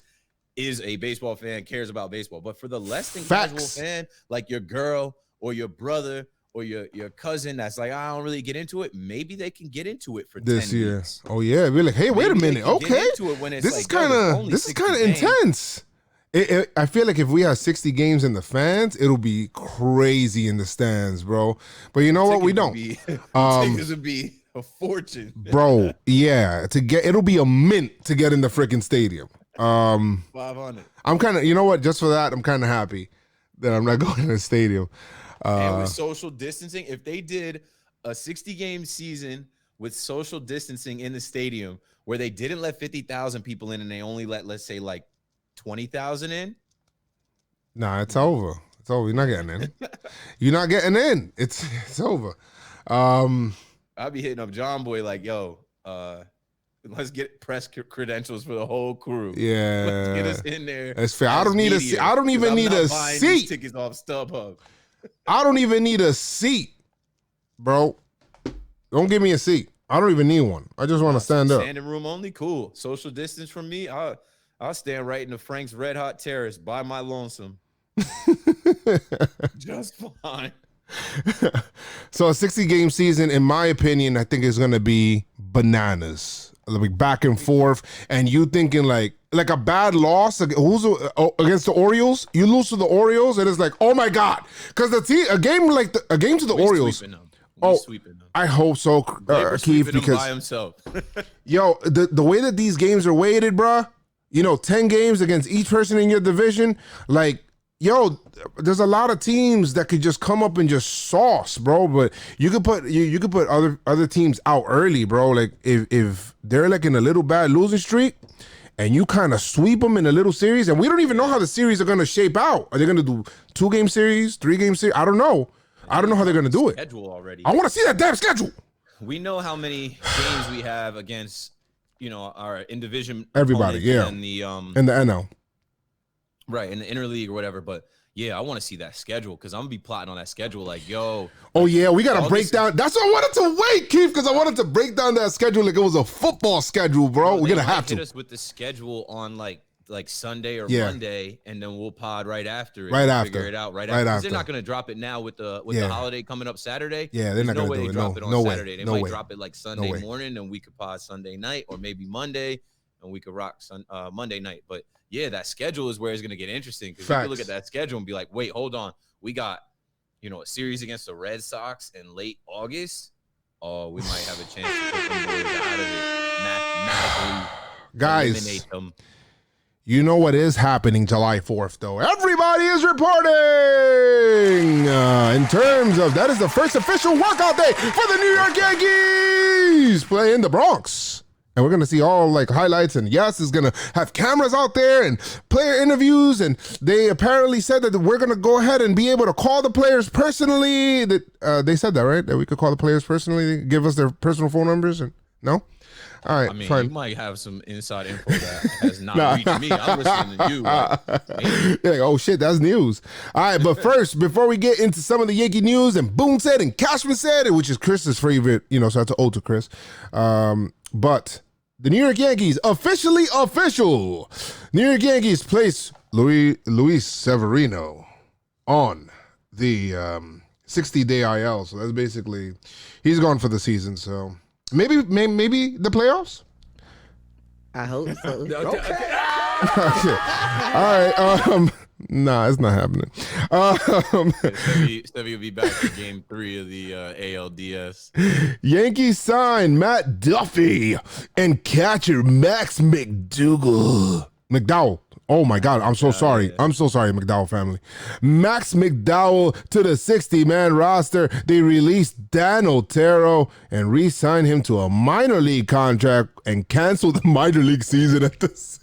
is a baseball fan, cares about baseball. But for the less than casual fan, like your girl or your brother or your cousin that's like, I don't really get into it, maybe they can get into it for this 10 year. Weeks. Oh, yeah. We're like, hey, wait a minute. Okay. This is kind of intense. I feel like if we had 60 games in the fans, it'll be crazy in the stands, bro. But you know what? We don't. Tickets would be a fortune, bro. Yeah, it'll be a mint to get in the freaking stadium. 500. I'm kind of, you know what? Just for that, I'm kind of happy that I'm not going to the stadium. And with social distancing, if they did a 60-game season with social distancing in the stadium where they didn't let 50,000 people in and they only let, let's say, like 20,000 in. Nah, it's over. It's over. You're not getting in. You're not getting in. It's over. I'll be hitting up John Boy like, yo, Let's get press credentials for the whole crew. Yeah. Let's get us in there. That's fair. I don't need media, I don't even need a seat. Tickets off StubHub. I don't even need a seat, bro. Don't give me a seat. I don't even need one. I just want to stand up. Standing room only, cool. Social distance from me, I'll stand right in the Frank's Red Hot Terrace by my lonesome. Just fine. So a 60-game season, in my opinion, I think is going to be bananas. Like back and forth, and you thinking like a bad loss against the Orioles. You lose to the Orioles, and it's like, oh my god, because a game to the Orioles. Sweeping them. I hope so, Keith, because by himself. yo, the way that these games are weighted, bruh, 10 games against each person in your division, like, yo, there's a lot of teams that could just come up and just sauce, bro. But you could put you could put other teams out early, bro. Like if they're like in a little bad losing streak, and you kind of sweep them in a little series, and we don't even know how the series are gonna shape out. Are they gonna do 2-game series, 3-game series? I don't know. I don't know how they're gonna do it. Schedule already. I want to see that damn schedule. We know how many games we have against our in division Everybody, yeah, and the in the NL. Right, in the interleague or whatever, but yeah, I want to see that schedule because I'm gonna be plotting on that schedule. Like, yo, oh yeah, we gotta break down. That's what I wanted to wait, Keith, because I wanted to break down that schedule like it was a football schedule, bro. We're gonna have to hit us with the schedule on like Sunday or Yeah. Monday, and then we'll pod right after. Right after. Figure it out right Right after. 'Cause after. They're not gonna drop it now with the Yeah. holiday coming up Saturday. Yeah, they're not There's gonna no way do they it. drop No, it on no way. Saturday. They No might way. drop it like Sunday way. morning, and we could pod Sunday night, or maybe Monday, and we could rock Monday night. But yeah, that schedule is where it's gonna get interesting because you can look at that schedule and be like, wait, hold on, we got a series against the Red Sox in late August. Oh, we might have a chance to put them boys out of it mathematically. Guys, eliminate them. you know what is happening July 4th, though? Everybody is reporting in terms of that is the first official workout day for the New York Yankees playing the Bronx. And we're going to see all like highlights, and yes, it's going to have cameras out there and player interviews. And they apparently said that we're going to go ahead and be able to call the players personally. That they said that, right? That we could call the players personally, give us their personal phone numbers. And no? All right, I mean, fine. you might have some inside info that has not reached me. I'm listening to you. Maybe. You're like, oh shit, that's news. All right, but first, before we get into some of the Yankee news and Boone said and Cashman said, which is Chris's favorite, so that's an ode to Chris. But the New York Yankees officially official. New York Yankees place Luis Severino on the 60-day IL. So that's basically he's gone for the season. So maybe the playoffs. I hope so. Okay. All right. Nah, it's not happening. Stevie will be back for game 3 of the ALDS. Yankees sign Matt Duffy and catcher Max McDowell. Oh my God, I'm so sorry. Yeah. I'm so sorry, McDowell family. Max McDowell to the 60-man roster. They released Dan Otero and re-signed him to a minor league contract and canceled the minor league season at this.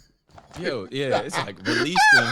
Yo, yeah, it's like released him,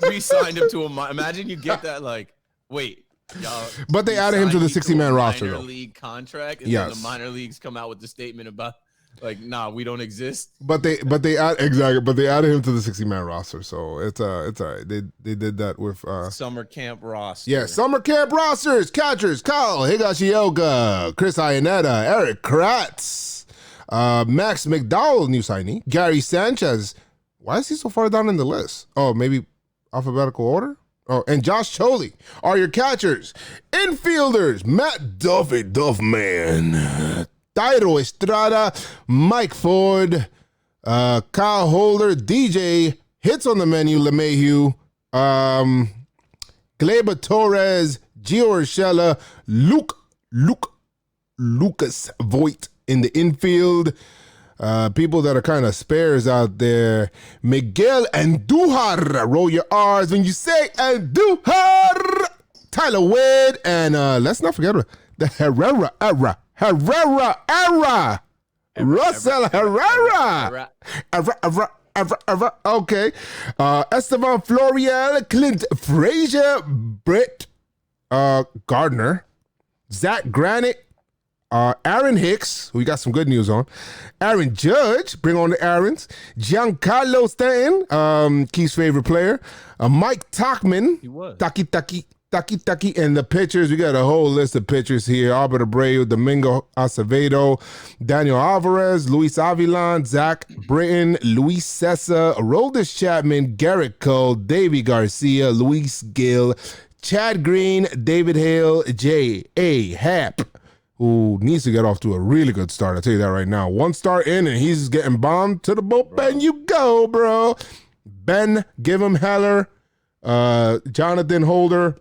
re-signed him to a. Imagine you get that, like, wait, y'all. But they added him to the 60-man roster, minor though. league contract, and Yes. then the minor leagues come out with the statement about, like, nah, we don't exist. But they added him to the 60-man roster, so it's all right. They did that with Summer camp roster. yeah, summer camp rosters, catchers, Kyle Higashioka, Chris Iannetta, Eric Kratz, Max McDowell, new signee, Gary Sanchez. Why is he so far down in the list? Oh, maybe alphabetical order? Oh, and Josh Choley are your catchers. Infielders, Matt Duffy, Duffman, Tairo Estrada, Mike Ford, Kyle Holder, DJ, hits on the menu, LeMahieu, Gleyber Torres, Gio Urshela, Lucas Voigt in the infield. People that are kind of spares out there. Miguel Andujar. Roll your R's when you say Andujar. Tyler Wade. And let's not forget the Herrera era. Russell Herrera. Okay. Estevan Florial. Clint Frazier. Brett Gardner. Zach Granite. Aaron Hicks, who we got some good news on. Aaron Judge, bring on the Aarons. Giancarlo Stanton, Keith's favorite player. Mike Tachman, Taki, and the pitchers. We got a whole list of pitchers here. Albert Abreu, Domingo Acevedo, Daniel Alvarez, Luis Avilan, Zach Britton, Luis Sessa, Aroldis Chapman, Garrett Cole, Davey Garcia, Luis Gill, Chad Green, David Hale, J.A. Happ, who needs to get off to a really good start. I'll tell you that right now. 1 start in, and he's getting bombed to the bullpen. You go, bro. Ben Give Heller, Jonathan Holder,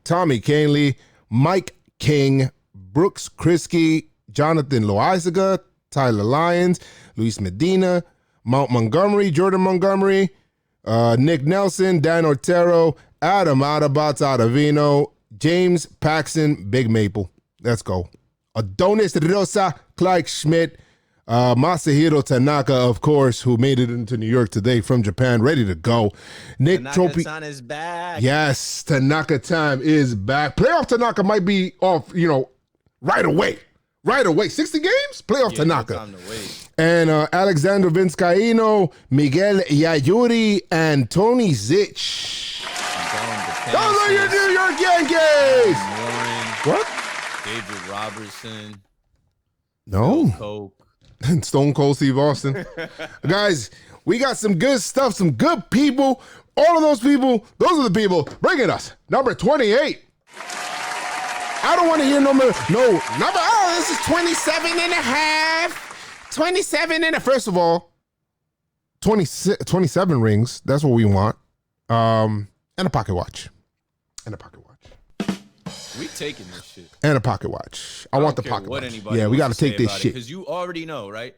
Tommy Canley, Mike King, Brooks Kriske, Jonathan Loizaga, Tyler Lyons, Luis Medina, Mount Montgomery, Jordan Montgomery, Nick Nelson, Dan Ortero, Adam Atabats Adavino, James Paxson, Big Maple. Let's go. Adonis Rosa, Clark Schmidt, Masahiro Tanaka, of course, who made it into New York today from Japan, ready to go. Nick Tanaka-san is back. Yes, Tanaka time is back. Playoff Tanaka might be off, right away. Right away. 60 games? Playoff Tanaka. No time to wait. And Alexander Vizcaíno, Miguel Yayuri, and Tony Zitch. Those are your New York Yankees. What? David Robertson. No. Coke. Stone Cold Steve Austin. Guys, we got some good stuff, some good people. All of those people, those are the people bringing us number 28. I don't want to hear number. Oh, this is 27 and a half. 27 and a. First of all, 27 rings. That's what we want. And a pocket watch. We taking this shit. And a pocket watch. I want the pocket watch. Yeah, we got to take this shit. Because you already know, right?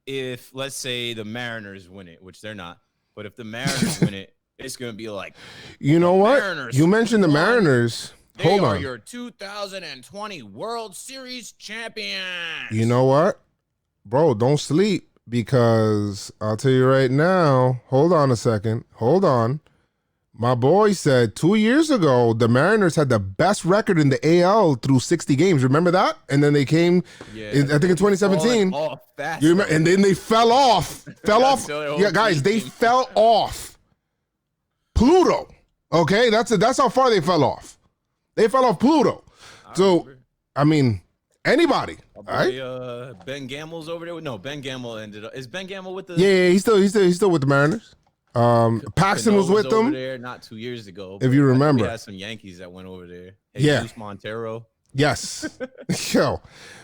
If, let's say, the Mariners win it, which they're not, but if the Mariners win it, it's going to be like, you know what? Mariners You mentioned the Mariners. Hold on. They are your 2020 World Series champions. You know what? Bro, don't sleep, because I'll tell you right now. Hold on a second. Hold on. My boy said 2 years ago, the Mariners had the best record in the AL through 60 games. Remember that? And then they came, I think in 2017. You remember, and then they fell off. Yeah, guys, they fell off. Pluto. Okay, that's how far they fell off. They fell off Pluto. I mean, anybody. Right? Ben Gamel's over there. No, Ben Gamel ended up. Is Ben Gamel with the? Yeah, he's still with the Mariners. Paxton was with them there not 2 years ago. If you remember, we had some Yankees that went over there. Jesus Montero. Yes. Yo.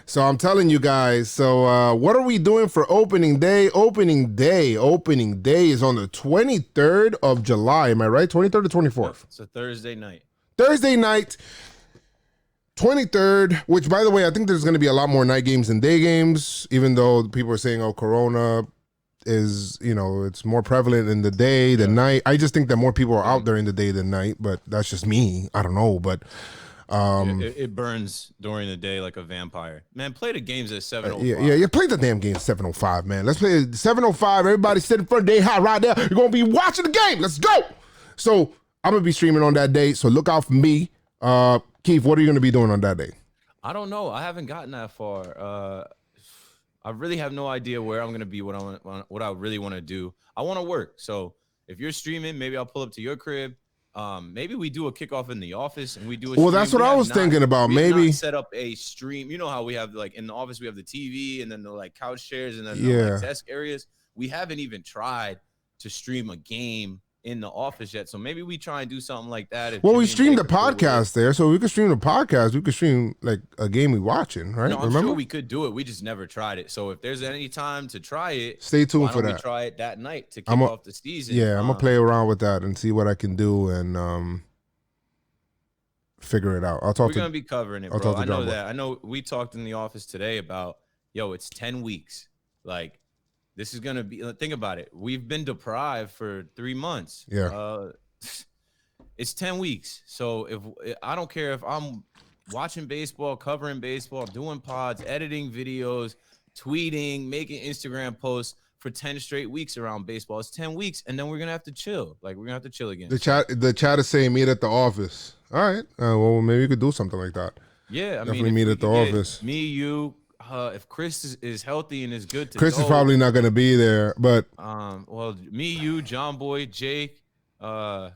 So I'm telling you guys. So what are we doing for opening day? Opening day is on the 23rd of July. Am I right? 23rd or 24th? It's a Thursday night. 23rd, which, by the way, I think there's going to be a lot more night games than day games, even though people are saying, Corona is, it's more prevalent in the day than night. I just think that more people are out there in the day than night, but that's just me. I don't know, but it burns during the day like a vampire. Man, play the games at 7:05. Yeah. Play the damn game at 7:05, man. Let's play 7:05. Everybody sit in front of day high right there. You're gonna be watching the game. Let's go. So I'm gonna be streaming on that day. So look out for me. Keith, what are you gonna be doing on that day? I don't know. I haven't gotten that far. I really have no idea where I'm gonna be. What I really want to do. I want to work. So if you're streaming, maybe I'll pull up to your crib. Maybe we do a kickoff in the office and we do a Well, that's what I was thinking about. Maybe set up a stream. You know how we have, like, in the office, we have the TV and then the, like, couch chairs and then the, like, desk areas. We haven't even tried to stream a game in the office yet. So maybe we try and do something like that. Well, we streamed the podcast there, so we could stream the podcast. We could stream, like, a game we watching, right? No, I'm sure we could do it. We just never tried it. So if there's any time to try it, stay tuned for that. We try it that night to kick off the season. Yeah, I'm gonna play around with that and see what I can do and figure it out. We're gonna be covering it, bro. I know that. I know we talked in the office today about, it's 10 weeks. Like, this is gonna be. Think about it. We've been deprived for 3 months. Yeah. It's 10 weeks. So if I don't care if I'm watching baseball, covering baseball, doing pods, editing videos, tweeting, making Instagram posts for 10 straight weeks around baseball. It's 10 weeks, and then we're gonna have to chill. Like, we're gonna have to chill again. The chat is saying meet at the office. All right. Well, maybe you could do something like that. Yeah, I Definitely mean, meet if at the we could get office. Me, you, if Chris is healthy and is good to Chris go, is probably not gonna be there, but well, me, you, John Boy, Jake, Kyle,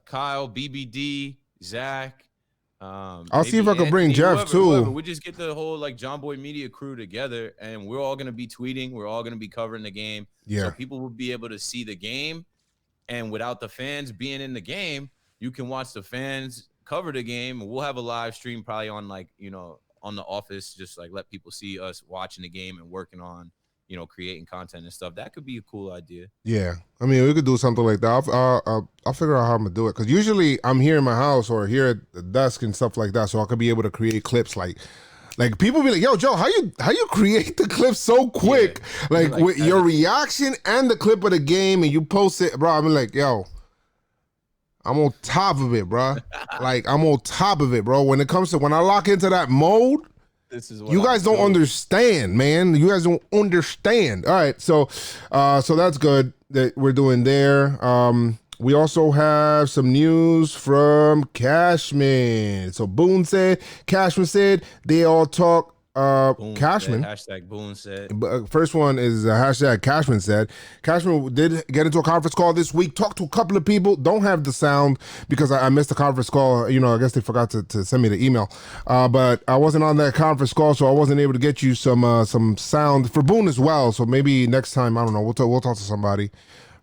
BBD, Zach. I'll see if Maybe I can bring Anthony, Jeff whoever. too. We just get the whole like John Boy Media crew together, and we're all gonna be tweeting. We're all gonna be covering the game, Yeah. so people will be able to see the game. And without the fans being in the game, you can watch the fans cover the game. We'll have a live stream probably on on the office, just like let people see us watching the game and working on creating content and stuff. That could be a cool idea. Yeah, I mean, we could do something like that. I'll figure out how I'm gonna do it because usually I'm here in my house or here at the desk and stuff like that, so I could be able to create clips like people be like, "Yo, Joe, how you create the clip so quick? Yeah. Like with your reaction and the clip of the game, and you post it, bro." I'm like, "Yo, I'm on top of it, bro. Like I'm on top of it, bro. When I lock into that mode." This is what You guys don't understand, man. You guys don't understand. All right, so that's good that we're doing there. We also have some news from Cashman. So Cashman said they all talk. Boone Cashman. Said, #Boone said. First one is hashtag Cashman said. Cashman did get into a conference call this week, talked to a couple of people. Don't have the sound because I missed the conference call. I guess they forgot to send me the email. But I wasn't on that conference call, so I wasn't able to get you some sound for Boone as well. So maybe next time, I don't know. We'll talk to somebody.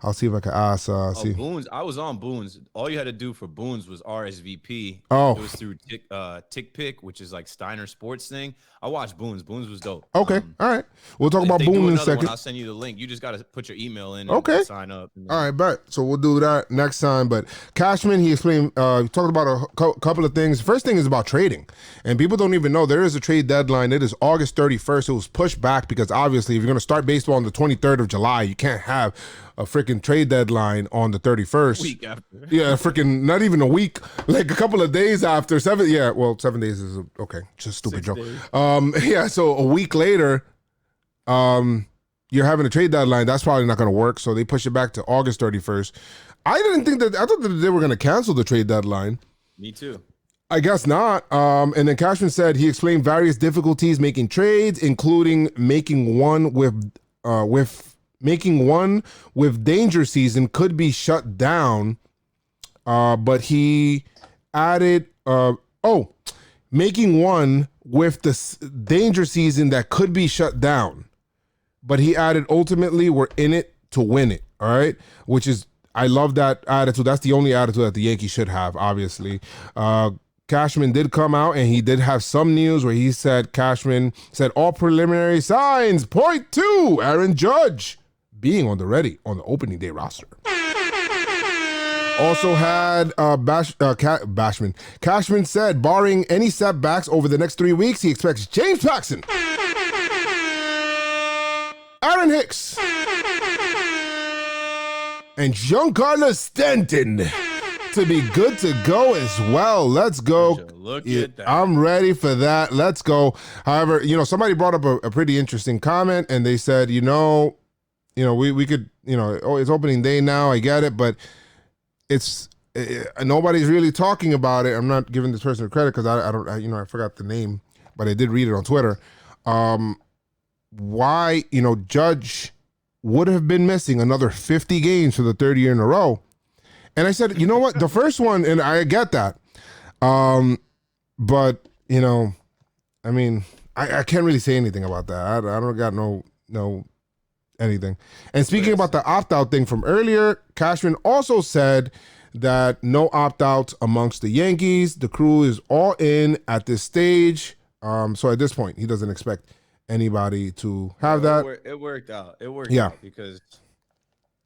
I'll see if I can ask. See. Boone's. I was on Boone's. All you had to do for Boone's was RSVP. Oh. It was through TickPick, which is like Steiner Sports thing. I watched Boone's. Boone's was dope. Okay. All right. We'll talk about Boone Boone in a second. I'll send you the link. You just got to put your email in and Okay. sign up. All right, bet. So we'll do that next time. But Cashman, he explained, he talked about a couple of things. First thing is about trading. And people don't even know there is a trade deadline. It is August 31st. It was pushed back because obviously if you're going to start baseball on the 23rd of July, you can't have a freaking trade deadline on the 31st. Week after. Yeah, freaking not even a week, like a couple of days after. 7 days is okay. Just stupid 6 joke. days. Yeah, so a week later, you're having a trade deadline. That's probably not going to work. So they push it back to August 31st. I thought that they were going to cancel the trade deadline. Me too. I guess not. And then Cashman said he explained various difficulties making trades, including making one with danger season could be shut down. But he added, making one with the danger season that could be shut down. But he added, ultimately, we're in it to win it. All right. Which is, I love that attitude. That's the only attitude that the Yankees should have, obviously. Cashman did come out and he did have some news where he said, Cashman said, all preliminary signs point to Aaron Judge being on the opening day roster. Also had Cashman. Cashman said, barring any setbacks over the next 3 weeks, he expects James Paxton, Aaron Hicks, and Giancarlo Stanton to be good to go as well. Let's go. Look at that. I'm ready for that. Let's go. However, somebody brought up a pretty interesting comment, and they said, we could, it's opening day now. I get it, but nobody's really talking about it. I'm not giving this person credit because I forgot the name, but I did read it on Twitter. Why, Judge would have been missing another 50 games for the third year in a row. And I said, you know what? The first one, and I get that. But, I mean, I can't really say anything about that. I don't got no anything. And speaking about the opt-out thing from earlier, Cashman also said that no opt-outs amongst the Yankees. The crew is all in at this stage. So at this point, he doesn't expect anybody to have that. It worked out. It worked out because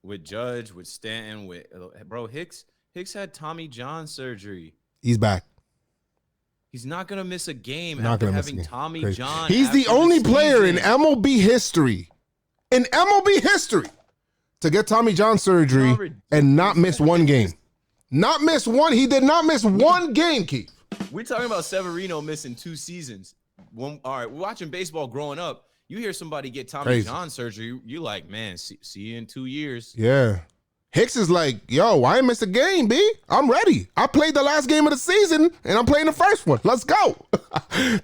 with Judge, with Stanton, with Hicks had Tommy John surgery. He's back. He's not gonna miss a game after having Tommy John. He's the only player in MLB history, to get Tommy John surgery and not miss one game. Not miss one. He did not miss one game, Keith. We're talking about Severino missing 2 seasons. All right, we're watching baseball growing up. You hear somebody get Tommy John surgery, you're like, man, see you in 2 years. Yeah. Hicks is like, yo, I ain't missed a game, B. I'm ready. I played the last game of the season, and I'm playing the first one. Let's go.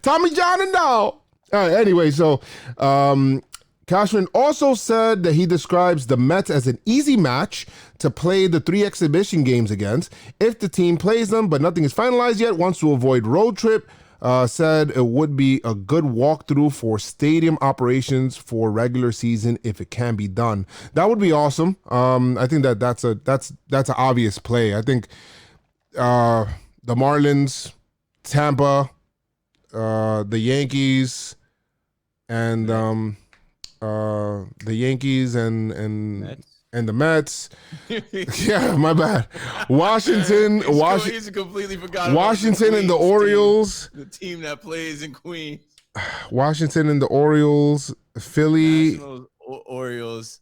Tommy John and all. All right, anyway, so Cashman also said that he describes the Mets as an easy match to play the 3 exhibition games against. If the team plays them, but nothing is finalized yet, wants to avoid road trip, said it would be a good walkthrough for stadium operations for regular season if it can be done. That would be awesome. I think that's an obvious play. I think the Marlins, Tampa, the Yankees, and the Yankees and the Mets. Yeah, my bad. Washington, He's completely forgot. Washington and the Orioles. The team that plays in Queens. Washington and the Orioles. Philly. Nationals, Orioles.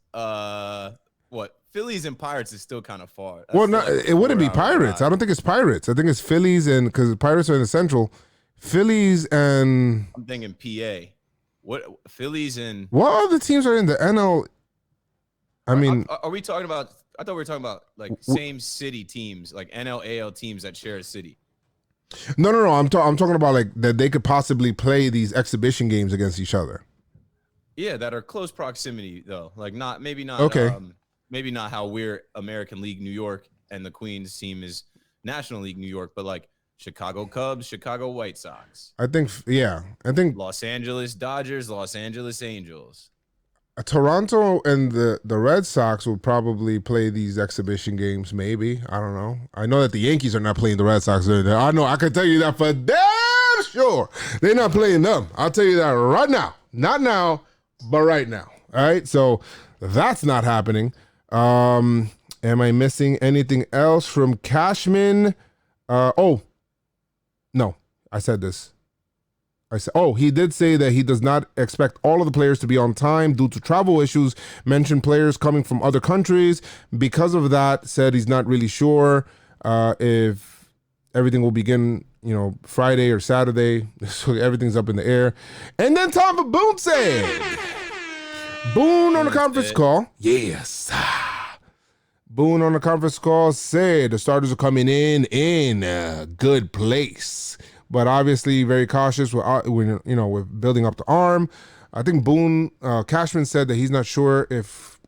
What? Phillies and Pirates is still kind of far. That's Well, no, it wouldn't be Pirates. I don't think it's Pirates. I think it's Phillies and because Pirates are in the Central. Phillies and I'm thinking PA. What Phillies and what other teams are in the NL? I mean, are we talking about? I thought we were talking about like same city teams, like NL, AL teams that share a city. no. I'm talking about like that they could possibly play these exhibition games against each other. Yeah, that are close proximity though. Like maybe not. Okay. Maybe not how we're American League New York and the Queens team is National League New York, but like Chicago Cubs, Chicago White Sox. I think Los Angeles Dodgers, Los Angeles Angels. Toronto and the Red Sox will probably play these exhibition games. Maybe, I don't know. I know that the Yankees are not playing the Red Sox. I know. I can tell you that for damn sure. They're not playing them. I'll tell you that right now. Not now, but right now. All right. So that's not happening. Am I missing anything else from Cashman? No, I said this. He did say that he does not expect all of the players to be on time due to travel issues. Mentioned players coming from other countries. Because of that, said he's not really sure if everything will begin, Friday or Saturday. So everything's up in the air. And then Tom Boone said, Boone on the conference call. Yes. Boone on the conference call said the starters are coming in a good place. But obviously very cautious with building up the arm. I think Boone, Cashman said that he's not sure if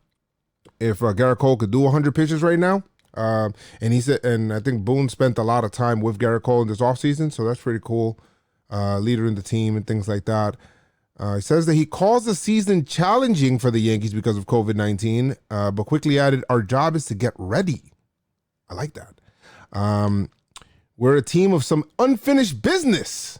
Garrett Cole could do 100 pitches right now. And he said, and I think Boone spent a lot of time with Garrett Cole in this offseason, so that's pretty cool. Leader in the team and things like that. He says that he calls the season challenging for the Yankees because of COVID-19, but quickly added, our job is to get ready. I like that. We're a team of some unfinished business.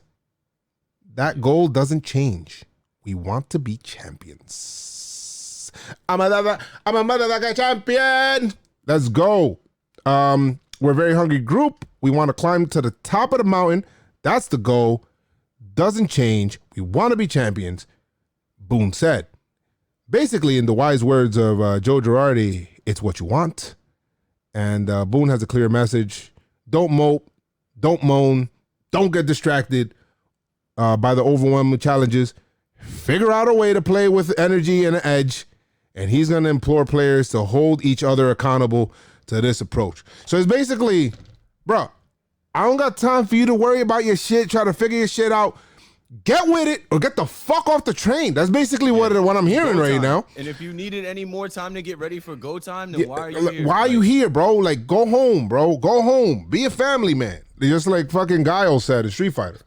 That goal doesn't change. We want to be champions. I'm a motherfucker champion. Let's go. We're a very hungry group. We want to climb to the top of the mountain. That's the goal. Doesn't change. We want to be champions. Boone said. Basically, in the wise words of Joe Girardi, it's what you want. And Boone has a clear message. Don't mope. Don't moan. Don't get distracted by the overwhelming challenges. Figure out a way to play with energy and an edge. And he's going to implore players to hold each other accountable to this approach. So it's basically, bro, I don't got time for you to worry about your shit, try to figure your shit out. Get with it or get the fuck off the train. That's basically what I'm hearing right now. And if you needed any more time to get ready for go time, then why are you here? Why are you here, bro? Like, go home, bro. Go home. Be a family man. Just like fucking Guile said in Street Fighter.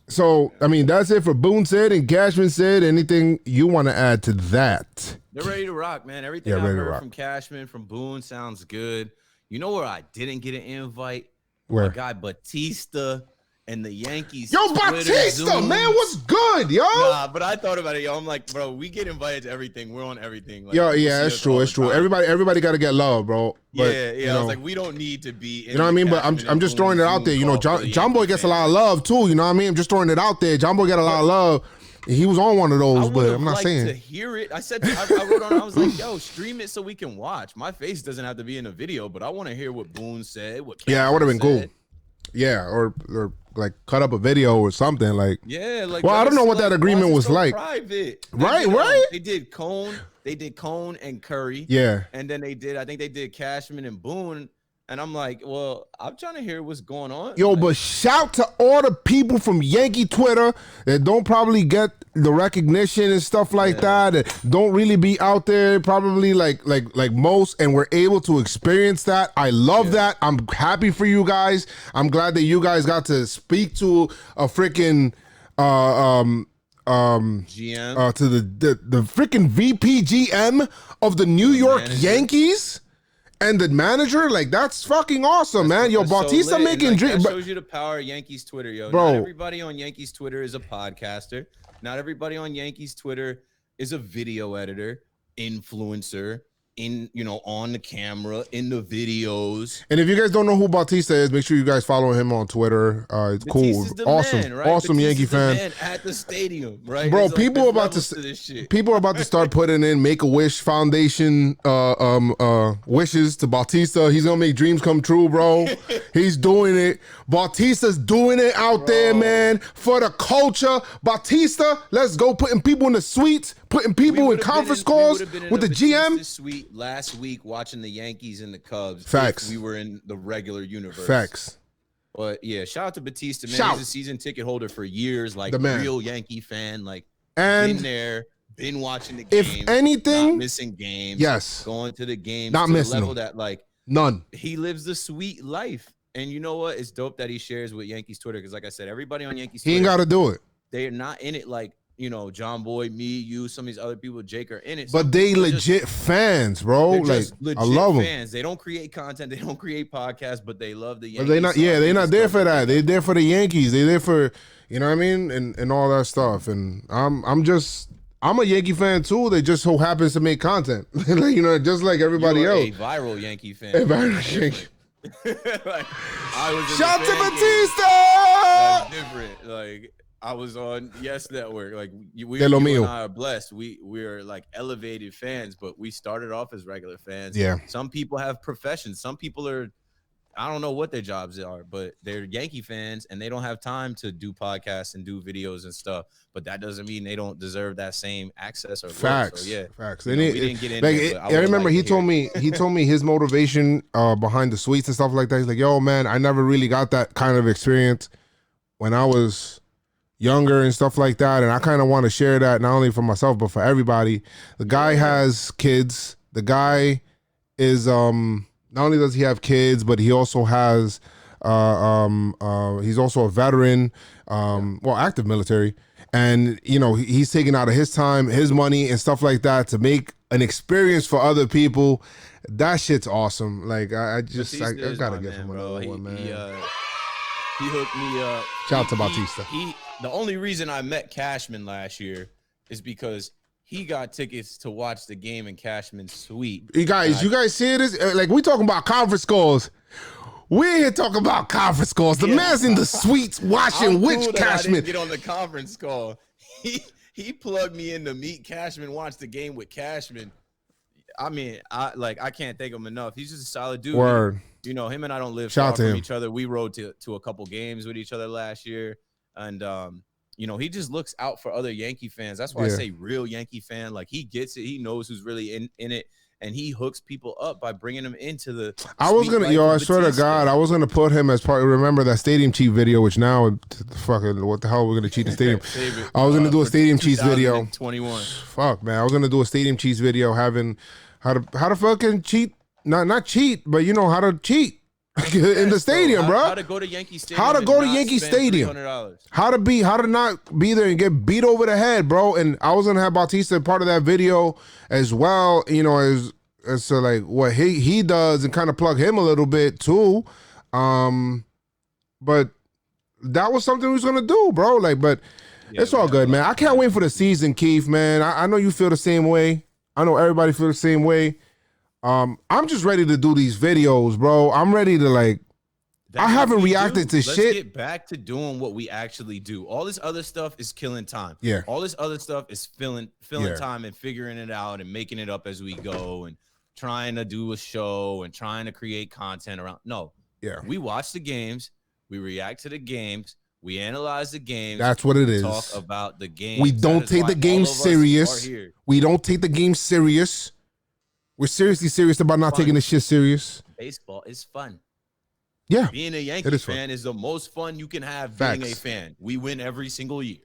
So, I mean, that's it for Boone said and Cashman said. Anything you want to add to that? They're ready to rock, man. Everything I heard from Cashman, from Boone sounds good. You know where I didn't get an invite? Where? My guy Batista and the Yankees. Yo, Batista, man, what's good, yo? Nah, but I thought about it, yo. I'm like, bro, we get invited to everything. We're on everything. Like, yo, yeah, it's true. It's true. Everybody got to get love, bro. But, yeah. I was like, we don't need to be. You know what I mean? But I'm just throwing it out there. You know, John Boy gets a lot of love too. You know what I mean? I'm just throwing it out there. John Boy got a lot of love. He was on one of those, but I'm not saying. To hear it, I said, I wrote on. I was like, yo, stream it so we can watch. My face doesn't have to be in a video, but I want to hear what Boone said. What I would have been cool. Yeah, or like cut up a video or something. Like, yeah, like well, I don't know what that agreement was like. Private. Right. They did Cone and Curry. Yeah. And then I think they did Cashman and Boone. And I'm like, well, I'm trying to hear what's going on. Yo, like, but shout to all the people from Yankee Twitter that don't probably get the recognition and stuff like that don't really be out there probably like most, and we're able to experience that. I love that. I'm happy for you guys. I'm glad that you guys got to speak to a freaking GM to the freaking VP GM of the New York Yankees. And the manager, like, that's fucking awesome, man. Yo, Bautista so making dreams. That shows you the power of Yankees Twitter, yo. Bro. Not everybody on Yankees Twitter is a podcaster. Not everybody on Yankees Twitter is a video editor, influencer, on the camera, in the videos. And if you guys don't know who Bautista is, make sure you guys follow him on Twitter. It's Batista's cool, awesome, man, right? awesome Batista's Yankee the fan. man at the stadium, right? Bro, There's people are about levels to this shit. people are about to start putting in Make-A-Wish Foundation wishes to Bautista. He's gonna make dreams come true, bro. He's doing it. Bautista's doing it out there, man, for the culture. Bautista, let's go, putting people in the suites, putting people in conference calls with the GM. Suite last week watching the Yankees and the Cubs. Facts. If we were in the regular universe. Facts. But yeah, shout out to Batista, man. Shout. He's a season ticket holder for years, like The man. real Yankee fan, like And been there, been watching the game. if anything, not missing games. yes, Going to the games, Not to missing the level them. that like none. he lives the sweet life. And you know what? It's dope that he shares with Yankees Twitter because, like I said, everybody on Yankees He Twitter, ain't got to do it. they're not in it like, John Boy, me, you, some of these other people, Jake are in it. But Some they people are legit fans, bro. they're Like, just legit I love them. fans. They don't create content. They don't create podcasts, but they love the But Yankees. they not, so I yeah, think they're not it's there dope for that. they They're there for the Yankees. They're there for, you know what I mean, and all that stuff. And I'm a Yankee fan too. That just so happens to make content, like, just like everybody You're else. a viral Yankee fan. A viral That's Yankee. different. Like, I was in Shout the to fan game. Batista. That's different. Like I was on Yes Network. Like De you lo and mío. I are blessed. We're like elevated fans, but we started off as regular fans. Yeah. Some people have professions. Some people are, I don't know what their jobs are, but they're Yankee fans and they don't have time to do podcasts and do videos and stuff. But that doesn't mean they don't deserve that same access or Facts. So, yeah, Facts. we didn't get into like, it. But I remember he told me his motivation behind the suites and stuff like that. He's like, yo, man, I never really got that kind of experience when I was younger and stuff like that, and I kind of want to share that not only for myself but for everybody. The guy has kids. The guy is not only does he have kids, but he also has he's also a veteran, active military, and he's taking out of his time, his money, and stuff like that to make an experience for other people. That shit's awesome. Like I gotta give him another one, man. He hooked me up. Shout out to Bautista. The only reason I met Cashman last year is because he got tickets to watch the game in Cashman's suite. You guys see this? Like, we talking about conference calls. We're here talking about conference calls. The man's in the suites watching which Cashman. I didn't get on the conference call. He plugged me in to meet Cashman, watch the game with Cashman. I mean, I can't thank him enough. He's just a solid dude. Word. Him and I don't live Shout far out to from him. each other. We rode to a couple games with each other last year. And, he just looks out for other Yankee fans. That's why I say real Yankee fan. Like, he gets it. He knows who's really in it. And he hooks people up by bringing them into the. I was gonna, I swear to God, I was gonna put him as part. Remember that stadium cheat video, which now, fucking, what the hell, we're gonna cheat the stadium. I was gonna do a stadium cheats video. 21. Fuck, man, I was gonna do a stadium cheats video, having how to fucking cheat, not cheat, but how to cheat in the stadium, bro. How to go to Yankee Stadium? How to go to Yankee Stadium? $300. How to not be there and get beat over the head, bro. And I was gonna have Bautista part of that video as well, as to like what he does and kind of plug him a little bit too. But that was something we was gonna do, bro. Like, but it's all good, man. I can't wait for the season, Keith, man. I know you feel the same way. I know everybody feels the same way. I'm just ready to do these videos, bro. I'm ready to I haven't reacted to Let's shit. get back to doing what we actually do. All this other stuff is killing time. Yeah. All this other stuff is filling time and figuring it out and making it up as we go and trying to do a show and trying to create content around. No. Yeah. We watch the games. We react to the games. We analyze the games. That's what it is. Talk about the game. We don't take the game serious. We don't take the game serious. We're seriously serious about not taking this shit serious. Baseball is fun. Yeah. Being a Yankees fan is the most fun you can have being a fan. We win every single year.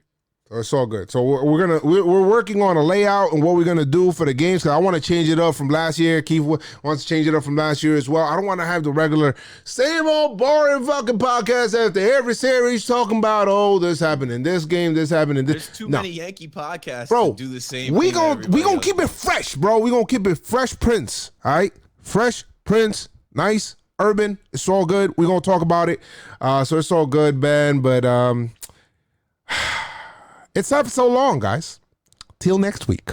So it's all good. So we're working on a layout and what we're gonna do for the games, because I want to change it up from last year. Keith wants to change it up from last year as well. I don't want to have the regular same old boring fucking podcast after every series talking about this happened in this game, this happened in this. There's too many Yankee podcasts to do the same. We gonna keep it fresh, bro. We gonna keep it fresh Prince. All right, fresh Prince, nice, urban. It's all good. We gonna talk about it. So it's all good, Ben. But it's not so long, guys. Till next week.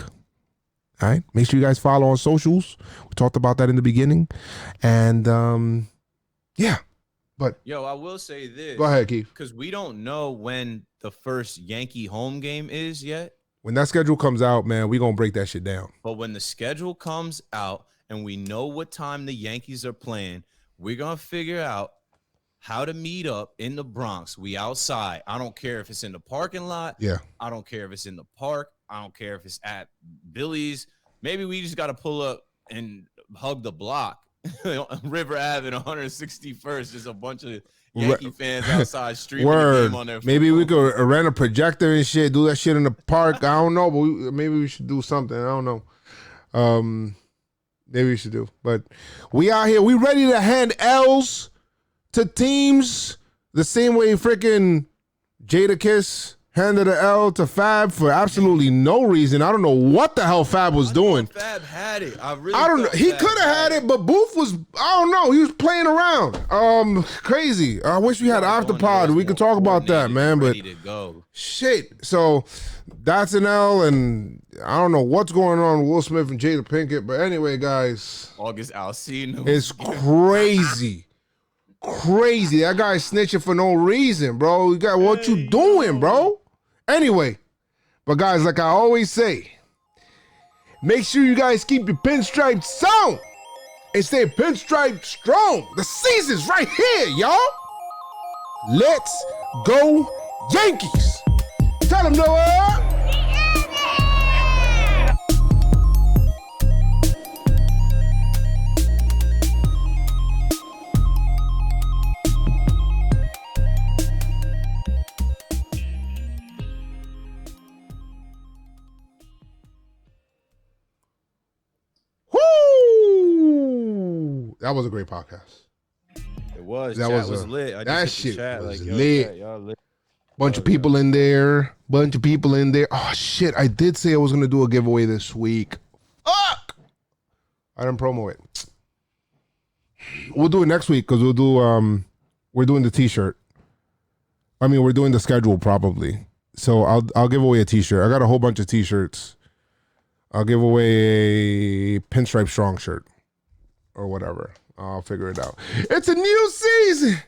All right. Make sure you guys follow on socials. We talked about that in the beginning. And yeah. But I will say this. Go ahead, Keith. Because we don't know when the first Yankee home game is yet. When that schedule comes out, man, we're gonna break that shit down. But when the schedule comes out and we know what time the Yankees are playing, we're gonna figure out how to meet up in the Bronx. We outside. I don't care if it's in the parking lot. Yeah. I don't care if it's in the park. I don't care if it's at Billy's. Maybe we just got to pull up and hug the block. River Ave and 161st. There's a bunch of Yankee fans outside streaming the game on their phone. Maybe we could rent a projector and shit, do that shit in the park. I don't know, but maybe we should do something. I don't know. Maybe we should do. But we out here. We ready to hand L's to teams the same way freaking Jadakiss handed an L to Fab for absolutely no reason. I don't know what the hell Fab was doing. Fab had it. I don't know. He could have had it, but Booth was, I don't know. He was playing around. Crazy. I wish we had Afterpod. We could talk about that, man. But shit. So that's an L, and I don't know what's going on with Will Smith and Jada Pinkett. But anyway, guys. August Alsina. It's crazy. Crazy. That guy snitching for no reason, bro. You got what you doing, bro? Anyway, but guys, like I always say, make sure you guys keep your pinstripes sound and stay pinstripe strong. The season's right here, y'all. Let's go Yankees. Tell them, Noah. That was a great podcast. It was. That chat was lit. That shit was lit. Y'all lit. Bunch of people in there. Oh shit! I did say I was gonna do a giveaway this week. Fuck! I didn't promo it. We'll do it next week because we're doing the T-shirt. I mean, we're doing the schedule probably. So I'll give away a T-shirt. I got a whole bunch of T-shirts. I'll give away a Pinstripe Strong shirt. Or whatever. I'll figure it out. It's a new season,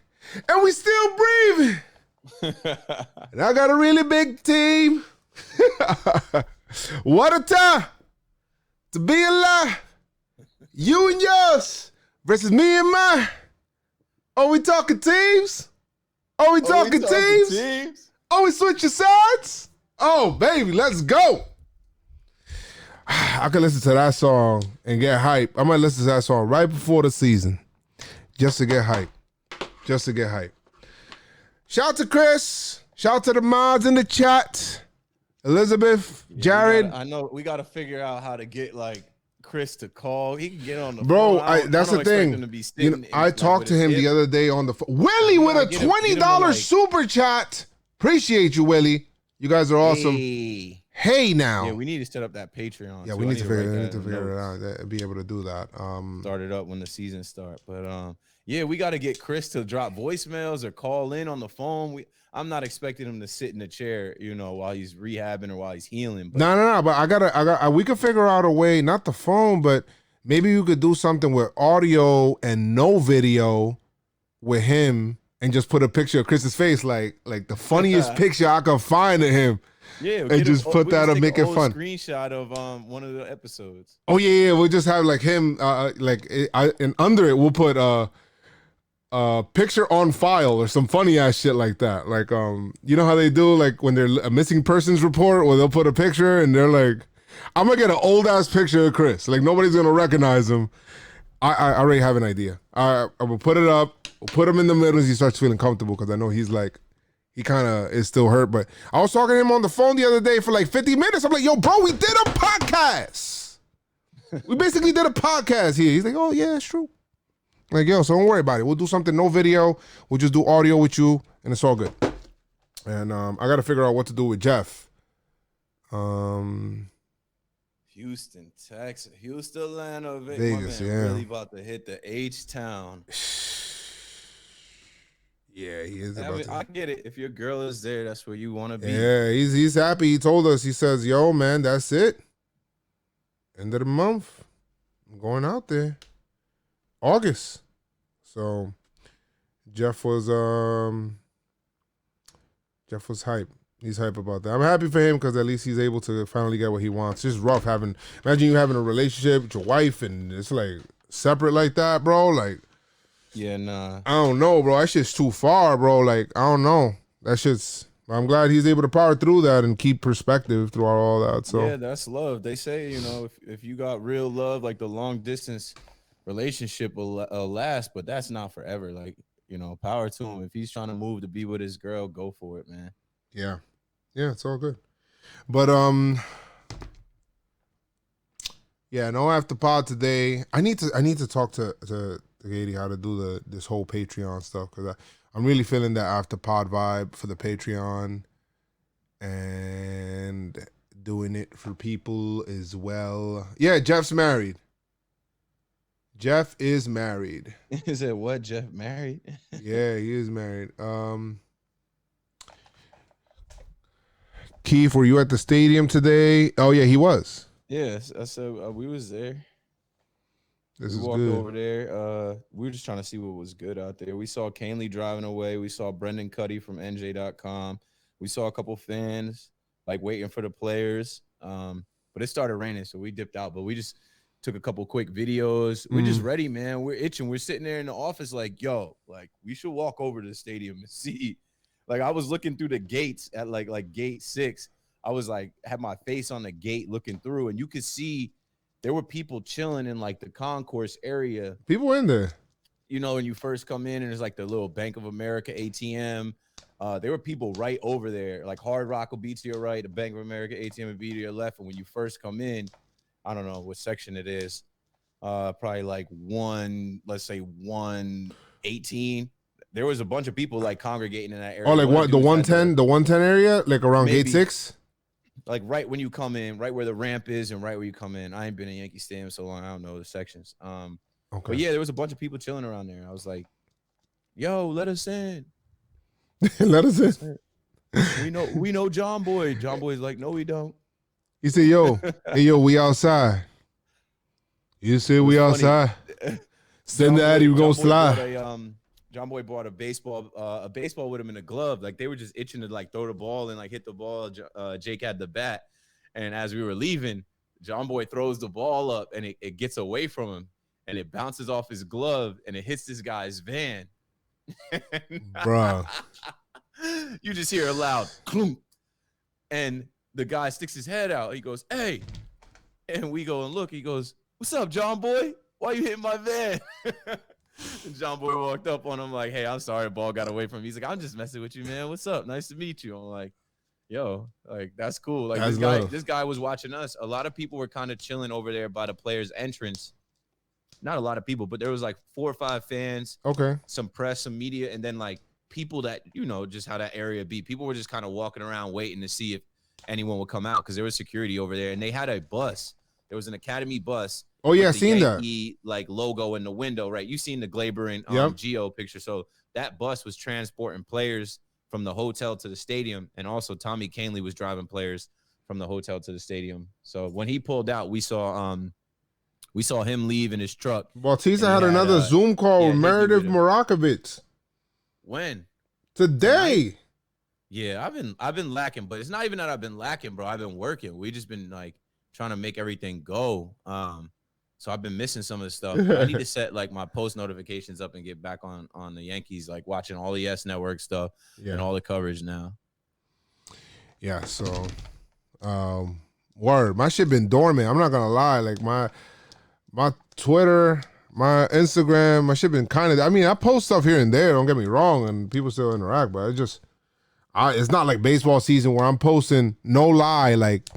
and we still breathing. And I got a really big team. What a time to be alive. You and yours versus me and mine. Are we talking teams? Are we talking teams? Are we switching sides? Oh, baby, let's go. I could listen to that song and get hype. I might listen to that song right before the season just to get hype. Shout out to Chris. Shout out to the mods in the chat. Elizabeth, Jared. I know we got to figure out how to get like Chris to call. He can get on the phone. Bro, that's the thing. I talked to him the other day on the phone. Willie with a $20 super chat. Appreciate you, Willie. You guys are awesome. Hey now. Yeah, we need to set up that Patreon. Yeah, we need to figure it out. Be able to do that. Start it up when the season starts. But yeah, we got to get Chris to drop voicemails or call in on the phone. I'm not expecting him to sit in the chair, while he's rehabbing or while he's healing. But no. But we could figure out a way, not the phone, but maybe you could do something with audio and no video with him and just put a picture of Chris's face, like the funniest picture I could find of him. Yeah, and just put that and make it fun. Screenshot of one of the episodes. Oh yeah, we'll just have like him, and under it we'll put picture on file or some funny ass shit like that. Like, you know how they do like when they're a missing persons report where they'll put a picture and they're like, I'm gonna get an old ass picture of Chris. Like nobody's gonna recognize him. I already have an idea. I will put it up. We'll put him in the middle as he starts feeling comfortable because I know he's like, he kind of is still hurt. But I was talking to him on the phone the other day for like 50 minutes. I'm like, yo, bro, we did a podcast. We basically did a podcast here. He's like, oh, yeah, it's true. Like, yo, so don't worry about it. We'll do something, no video. We'll just do audio with you, and it's all good. And I got to figure out what to do with Jeff. Houston, Texas, Houston, Atlanta, Vegas, my man yeah. really about to hit the H-town. Yeah, he is I about mean, to. I get it. If your girl is there, that's where you want to be. Yeah, he's happy. He told us, he says, yo, man, that's it. End of the month. I'm going out there. August. So Jeff was hype. He's hype about that. I'm happy for him because at least he's able to finally get what he wants. It's just rough imagine you having a relationship with your wife and it's like separate like that, bro. Like, Yeah, nah. I don't know, bro. That shit's too far, bro. Like, I don't know. That shit's, I'm glad he's able to power through that and keep perspective throughout all that. So Yeah, that's love. They say, if you got real love, like the long distance relationship will last, but that's not forever. Like, power to him. If he's trying to move to be with his girl, go for it, man. yeah. Yeah, it's all good. But yeah, no after pod today. I need to talk to Katie how to do this whole Patreon stuff because I'm really feeling that after pod vibe for the Patreon and doing it for people as well. Yeah, Jeff's married. Jeff is married. Is it what, Jeff married? Yeah, he is married. Keith, were you at the stadium today? Oh yeah, he was. Yes, I said we was there. This We is walked good. over there. We were just trying to see what was good out there. We saw Canely driving away. We saw Brendan Cuddy from NJ.com. We saw a couple fans like waiting for the players. But it started raining, so we dipped out. But we just took a couple quick videos. We're just ready, man. We're itching. We're sitting there in the office like, yo, like we should walk over to the stadium and see. Like I was looking through the gates at like gate 6. I was like, had my face on the gate looking through, and you could see there were people chilling in like the concourse area. People in there. When you first come in and there's like the little Bank of America ATM. There were people right over there. Like Hard Rock will be to your right, the Bank of America ATM will be to your left. And when you first come in, I don't know what section it is. Probably like 118. There was a bunch of people like congregating in that area. Oh, like what? The 110 area, like around Maybe. gate 6. Like right when you come in, right where the ramp is, and right where you come in. I ain't been in Yankee Stadium so long, I don't know the sections. Okay. But yeah, there was a bunch of people chilling around there. I was like, "Yo, let us in." Let us in. We know John Boy. John Boy's like, "No, we don't." He said, "Yo, hey, yo, we outside." You said we outside. Send the Addy, we gonna slide. John Boy bought a baseball with him in a glove. Like they were just itching to like throw the ball and like hit the ball. Jake had the bat, and as we were leaving, John Boy throws the ball up and it gets away from him and it bounces off his glove and it hits this guy's van. Bruh. You just hear a loud clunk, and the guy sticks his head out. He goes, "Hey," and we go and look. He goes, "What's up, John Boy? Why you hitting my van?" And John Boy walked up on him like, "Hey, I'm sorry, the ball got away from me." He's like, "I'm just messing with you, man. What's up? Nice to meet you." I'm like, "Yo, like that's cool." Like That's this guy was watching us. A lot of people were kind of chilling over there by the players' entrance. Not a lot of people, but there was like 4 or 5 fans. Okay. Some press, some media, and then like people that just how that area be. People were just kind of walking around waiting to see if anyone would come out because there was security over there, and they had a bus. There was an Academy bus. Oh yeah, with the seen Yankee, like logo in the window, right? You seen the Glaber and Geo picture. So that bus was transporting players from the hotel to the stadium, and also Tommy Canely was driving players from the hotel to the stadium. So when he pulled out, we saw him leave in his truck. Bautista had another Zoom call with Meredith Morakovitz. When? Today. Yeah, I've been lacking, but it's not even that I've been lacking, bro. I've been working. We just been like trying to make everything go. So I've been missing some of the stuff. But I need to set like my post notifications up and get back on the Yankees, like watching all the Yes Network stuff and all the coverage now. Yeah, so word. My shit been dormant. I'm not gonna lie. Like my Twitter, my Instagram, my shit been kind of, I mean, I post stuff here and there, don't get me wrong, and people still interact, but it's not like baseball season where I'm posting, no lie, like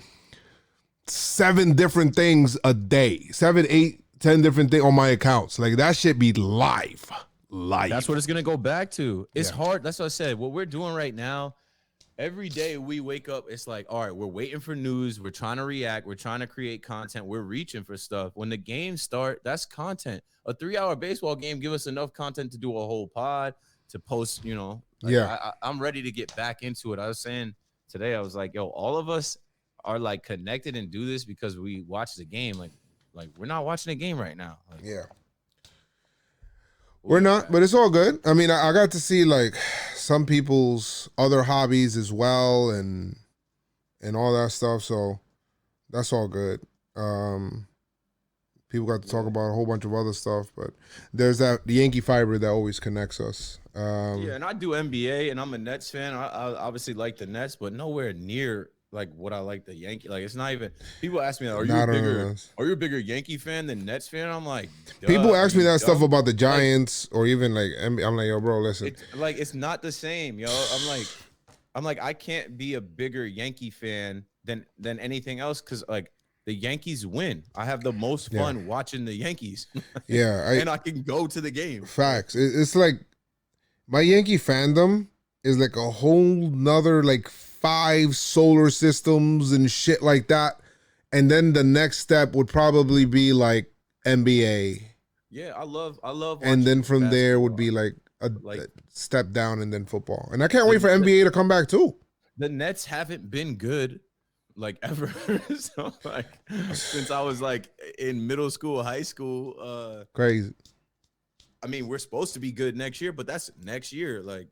7 different things a day, 7, 8, 10 different things on my accounts. Like that shit be live. That's what it's gonna go back to. It's hard. That's what I said. What we're doing right now, every day we wake up, it's like, all right, we're waiting for news. We're trying to react. We're trying to create content. We're reaching for stuff. When the games start, that's content. A 3-hour baseball game give us enough content to do a whole pod, to post, you know. Like, I'm ready to get back into it. I was saying today, I was like, yo, all of us are like connected and do this because we watch the game. Like we're not watching a game right now. Like, we're not, but it's all good. I mean, I got to see like some people's other hobbies as well and all that stuff. So that's all good. People got to talk about a whole bunch of other stuff, but there's the Yankee fiber that always connects us. And I do NBA, and I'm a Nets fan. I obviously like the Nets, but nowhere near like what I like the Yankee. Like it's not even. People ask me, are you a bigger Yankee fan than Nets fan? I'm like, people ask me that stuff about the Giants or even like I'm like, yo, bro, listen. It's not the same, yo. I'm like, I can't be a bigger Yankee fan than anything else because like the Yankees win. I have the most fun watching the Yankees. And I can go to the game. Facts. It's like my Yankee fandom is like a whole nother like 5 solar systems and shit like that. And then the next step would probably be like NBA. Yeah, I love and then from basketball. There would be like a step down and then football. And I can't wait for NBA to come back too. The Nets haven't been good like ever. So like since I was like in middle school, high school. Crazy. I mean, we're supposed to be good next year, but that's next year. Like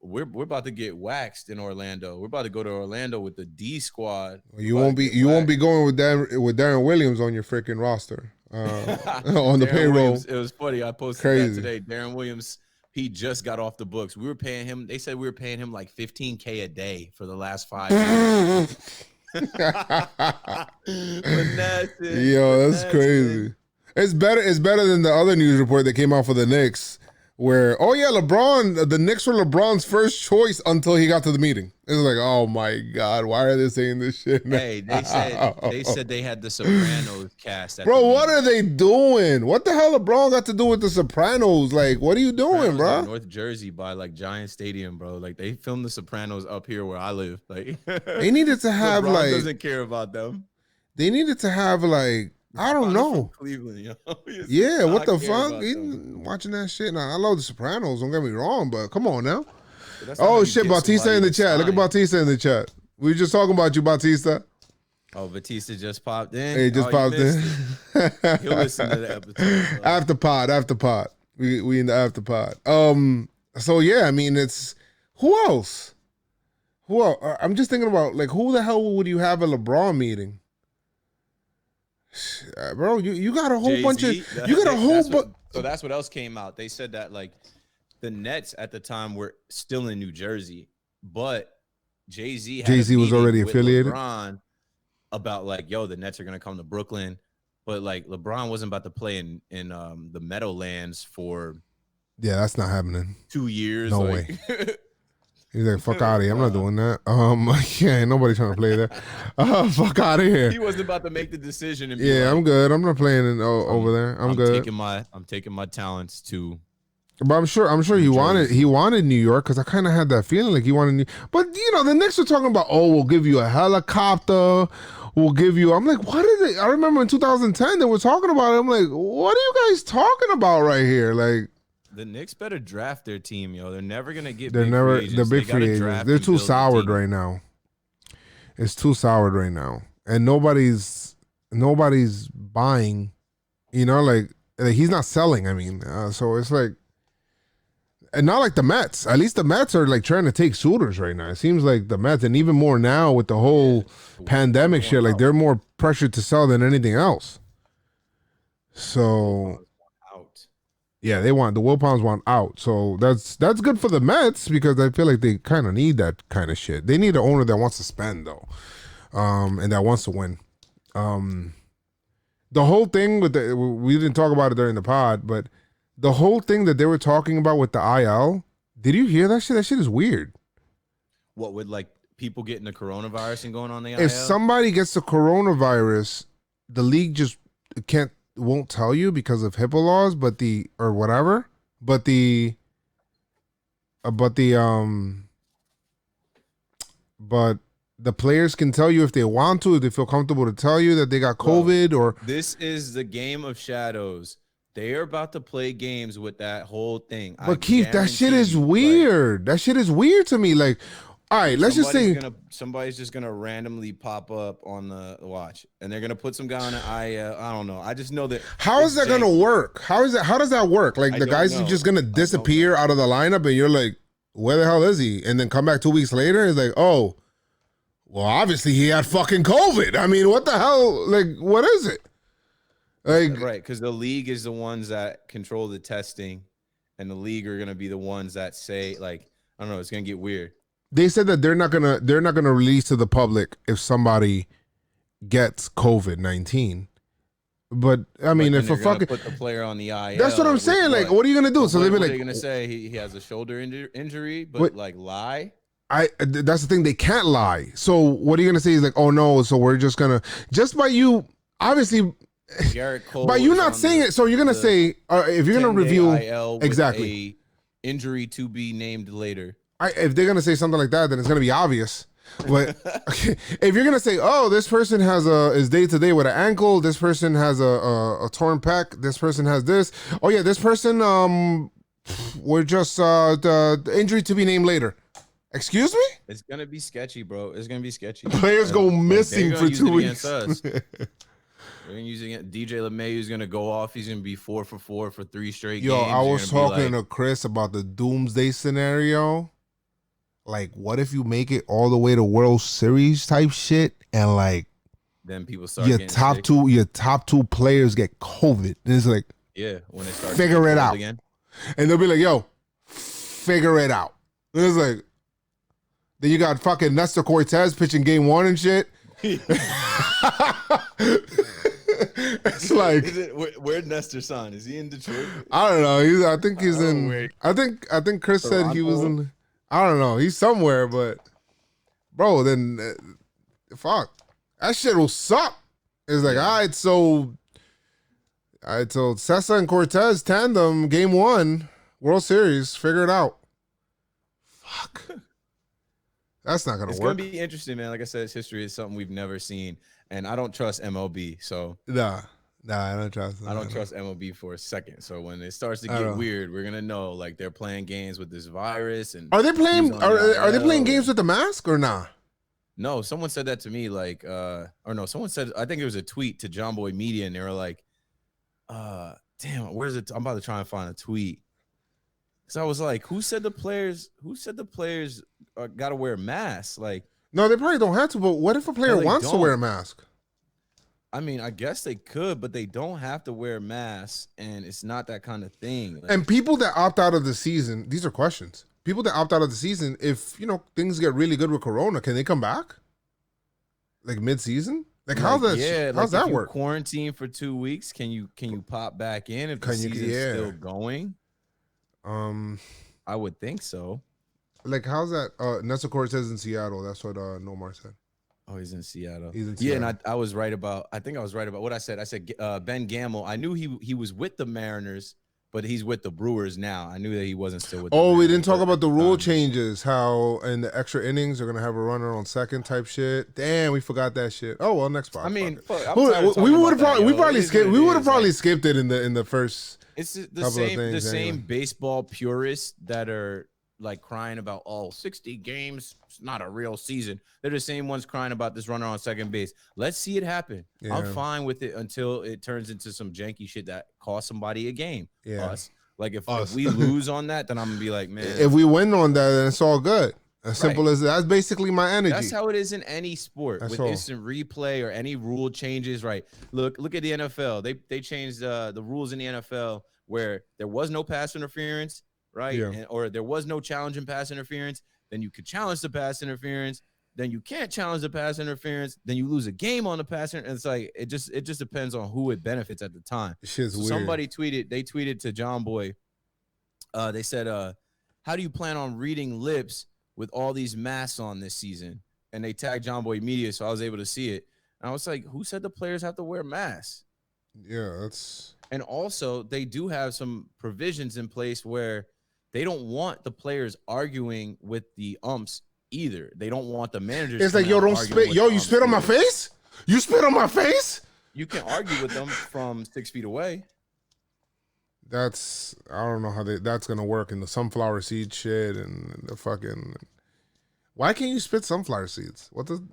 we're about to get waxed in Orlando. We're about to go to Orlando with the D squad. You won't be going with Darren Williams on your freaking roster on the payroll. Williams, it was funny. I posted that today. Darren Williams, he just got off the books. We were paying him. They said we were paying him like $15K a day for the last 5 years. Yo, that's crazy. It's better than the other news report that came out for the Knicks where, LeBron, the Knicks were LeBron's first choice until he got to the meeting. It was like, oh my God, why are they saying this shit now? Hey, they said they had the Sopranos cast. Bro, what are they doing? What the hell LeBron got to do with the Sopranos? Like, what are you doing, bro? North Jersey by like Giant Stadium, bro. Like they filmed the Sopranos up here where I live. Like they needed to have LeBron like doesn't care about them. They needed to have like I don't know. Cleveland, yo. Yeah, what the fuck? Watching that shit. Now, I love the Sopranos, don't get me wrong, but come on now. Oh shit, Bautista in the chat. Look at Bautista in the chat. We were just talking about you, Bautista. Oh, Batista just popped in. Hey, just popped in. He'll listen to the episode. After pod. We in the after pod. So yeah, I mean it's who else? I'm just thinking about like who the hell would you have a LeBron meeting? Bro, you got a whole bunch of So that's what else came out. They said that like the Nets at the time were still in New Jersey, but Jay-Z was already affiliated. LeBron about like, yo, the Nets are gonna come to Brooklyn, but like LeBron wasn't about to play in the Meadowlands for that's not happening. 2 years. No way. He's like, fuck out of here. I'm not doing that. Ain't nobody trying to play there. Fuck out of here. He wasn't about to make the decision. And I'm good. I'm not playing over there. I'm good. I'm taking my talents to. But I'm sure he wanted New York because I kind of had that feeling like he wanted But the Knicks were talking about, we'll give you a helicopter. We'll give you. I'm like, what is it? I remember in 2010 they were talking about it. I'm like, what are you guys talking about right here? Like. The Knicks better draft their team, yo. They're never gonna get. They're big free agents. They're too soured right now. It's too soured right now, and nobody's buying. Like he's not selling. I mean, so it's like, and not like the Mets. At least the Mets are like trying to take suitors right now. It seems like the Mets, and even more now with the whole pandemic shit. Like they're more pressured to sell than anything else. So Out. yeah, the Wilpons want out. So that's good for the Mets because I feel like they kind of need that kind of shit. They need an owner that wants to spend though, and that wants to win. The whole thing with we didn't talk about it during the pod, but the whole thing that they were talking about with the IL, did you hear that shit? That shit is weird. What would like people getting the coronavirus and going on the IL? If somebody gets the coronavirus, the league just won't tell you because of HIPAA laws, but the players can tell you if they want to, if they feel comfortable to tell you that they got COVID or this is the game of shadows. They are about to play games with that whole thing. But Keith, that shit is weird. That shit is weird to me. Like, all right, let's just say somebody's just gonna randomly pop up on the watch, and they're gonna put some guy on the IL. I don't know. I just know that. How is that gonna work? How does that work? Like the guy's just gonna disappear out of the lineup, and you're like, where the hell is he? And then come back 2 weeks later, it's like, oh, well, obviously he had fucking COVID. I mean, what the hell? Like, what is it? Like, right, because the league is the ones that control the testing, and the league are gonna be the ones that say, like, I don't know, it's gonna get weird. They said that they're not gonna release to the public if somebody gets COVID-19. But I mean, if a fucking put the player on the IL, that's what I'm saying. Like, what are you gonna do? So they'll be like, they're gonna say he has a shoulder injury, but like lie. That's the thing. They can't lie. So what are you gonna say? Is like, oh no. So we're just gonna by you obviously. Garrett Cole by you not saying it, so you're gonna say if you're gonna review IL exactly a injury to be named later. If they're gonna say something like that, then it's gonna be obvious. But if you're gonna say, "Oh, this person is day to day with an ankle. This person has a torn pec. This person has this. Oh yeah, this person we're just the injury to be named later." Excuse me? It's gonna be sketchy, bro. It's gonna be sketchy. Players go missing for 2 weeks. They're using it. DJ LeMayu is gonna go off. He's gonna be 4 for 4 for 3 straight games. Yo, I was talking to Chris about the doomsday scenario. Like, what if you make it all the way to World Series type shit, and like, then people start your top two players get COVID, and it's like, yeah, when they start figure it out again, and they'll be like, yo, figure it out. And it's like, then you got fucking Nestor Cortez pitching game 1 and shit. It's like, where'd Nestor sign? Is he in Detroit? I don't know. I think he's in. Wait. I think Chris Toronto? Said he was in. I don't know. He's somewhere, but bro, then fuck, that shit will suck. It's like, all right, so Sessa and Cortez tandem game 1 World Series. Figure it out. Fuck. That's not gonna work. It's gonna be interesting, man. Like I said, history is something we've never seen, and I don't trust MLB. So nah, I don't trust them. I don't trust MLB for a second. So when it starts to get weird, we're gonna know like they're playing games with this virus. And are they playing? Are they playing games with the mask or not? No, someone said that to me. Like, or no, someone said I think it was a tweet to JomboyMedia, and they were like, "Damn, where's it? I'm about to try and find a tweet." So I was like, who said the players got to wear masks? Like, no, they probably don't have to. But what if a player wants to wear a mask? I mean, I guess they could, but they don't have to wear masks, and it's not that kind of thing. Like, and people that opt out of the season, these are questions. People that opt out of the season, if things get really good with Corona, can they come back? Like mid-season? Like how's that work? Quarantine for 2 weeks. Can you pop back in if the season's still going? I would think so. Like, how's that? Nestor Cortez in Seattle. That's what Nomar said. Oh, he's in Seattle. Yeah, and I was right about. I think I was right about what I said. I said Ben Gamel. I knew he was with the Mariners, but he's with the Brewers now. I knew that he wasn't still with. The Mariners, we didn't talk about the rule changes. How in the extra innings they're gonna have a runner on second type shit. Damn, we forgot that shit. Oh well, next part. I mean, we would have probably skipped it in the first. It's the same baseball purists that are like crying about 60 games. It's not a real season. They're the same ones crying about this runner on second base. Let's see it happen. Yeah. I'm fine with it until it turns into some janky shit that costs somebody a game. Yeah. Us. Like if we lose on that, then I'm gonna be like, man. If we win on that, then it's all good. As simple as that. That's basically my energy. That's how it is in any sport. That's with all. instant replay or any rule changes, right? Look at the NFL. They changed the rules in the NFL where there was no pass interference, right? Yeah. Or there was no challenge in pass interference. Then you could challenge the pass interference. Then you can't challenge the pass interference. Then you lose a game on the pass interference. It's like it just depends on who it benefits at the time. Shit's weird. Somebody tweeted to John Boy. They said, how do you plan on reading lips with all these masks on this season? And they tagged JomboyMedia, so I was able to see it. And I was like, who said the players have to wear masks? Yeah, that's. And also, they do have some provisions in place where they don't want the players arguing with the umps either. They don't want the managers. It's like, yo, don't spit. Yo, you spit on my face? You spit on my face? You can argue with them from 6 feet away. I don't know how that's gonna work in the sunflower seed shit and the fucking. Why can't you spit sunflower seeds? What? The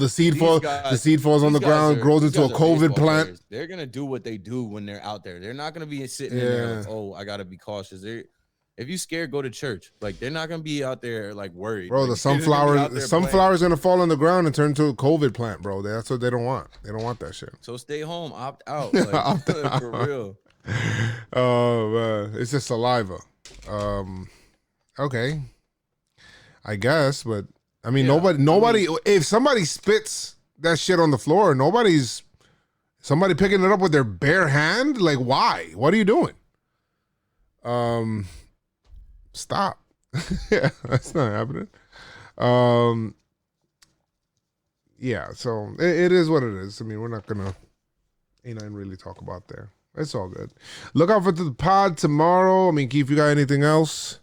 seed falls. The seed falls on the ground, grows into a COVID plant. Players. They're gonna do what they do when they're out there. They're not gonna be sitting in there like, oh, I gotta be cautious. If you scared, go to church. Like, they're not gonna be out there like worried. Bro, like, the sunflower's gonna fall on the ground and turn into a COVID plant, bro. That's what they don't want. They don't want that shit. So stay home, opt out. Like, opt out. For real. Oh man, it's just saliva. Okay, I guess, but I mean, nobody. If somebody spits that shit on the floor, somebody picking it up with their bare hand. Like, why? What are you doing? Stop. Yeah, that's not happening. Yeah, so it is what it is. I mean, we're not gonna ain't nothing really talk about there. It's all good. Look out for the pod tomorrow. I mean, Keith, you got anything else?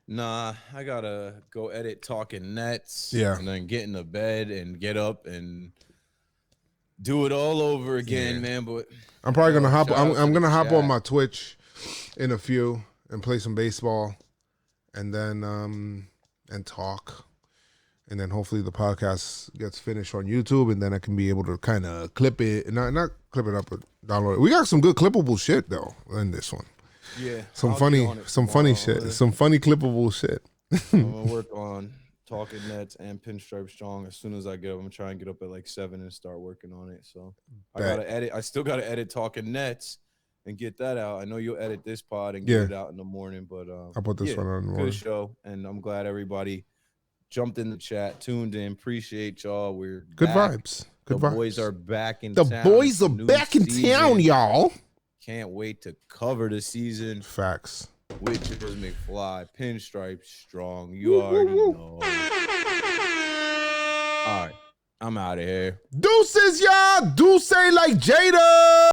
Nah, I gotta go edit Talking Nets. Yeah. And then get into bed and get up and do it all over again, man. But I'm probably gonna hop. shout out I'm to gonna the hop chat. on my Twitch in a few and play some baseball, and then and talk, and then hopefully the podcast gets finished on YouTube, and then I can be able to kind of clip it, not clip it up, but download it. We got some good clippable shit though in this one. Yeah. Some I'll funny get on it tomorrow. shit. Some funny clippable shit. I'm gonna work on Talking Nets and Pinstripe Strong as soon as I get up. I'm gonna try and get up at like 7 and start working on it. So I Bet. gotta edit. I still gotta edit Talking Nets and get that out. I know you'll edit this pod and get it out in the morning, but I'll put this one on in the morning. good show, and I'm glad everybody jumped in the chat, tuned in. Appreciate y'all. We're Good back. vibes. The Good vibes. boys are back in The town. boys are New back in season. town, y'all. Can't wait to cover the season. Facts. Witches McFly, Pinstripe Strong. You already know. All right, I'm out of here. Deuces, y'all. Deuce like Jada.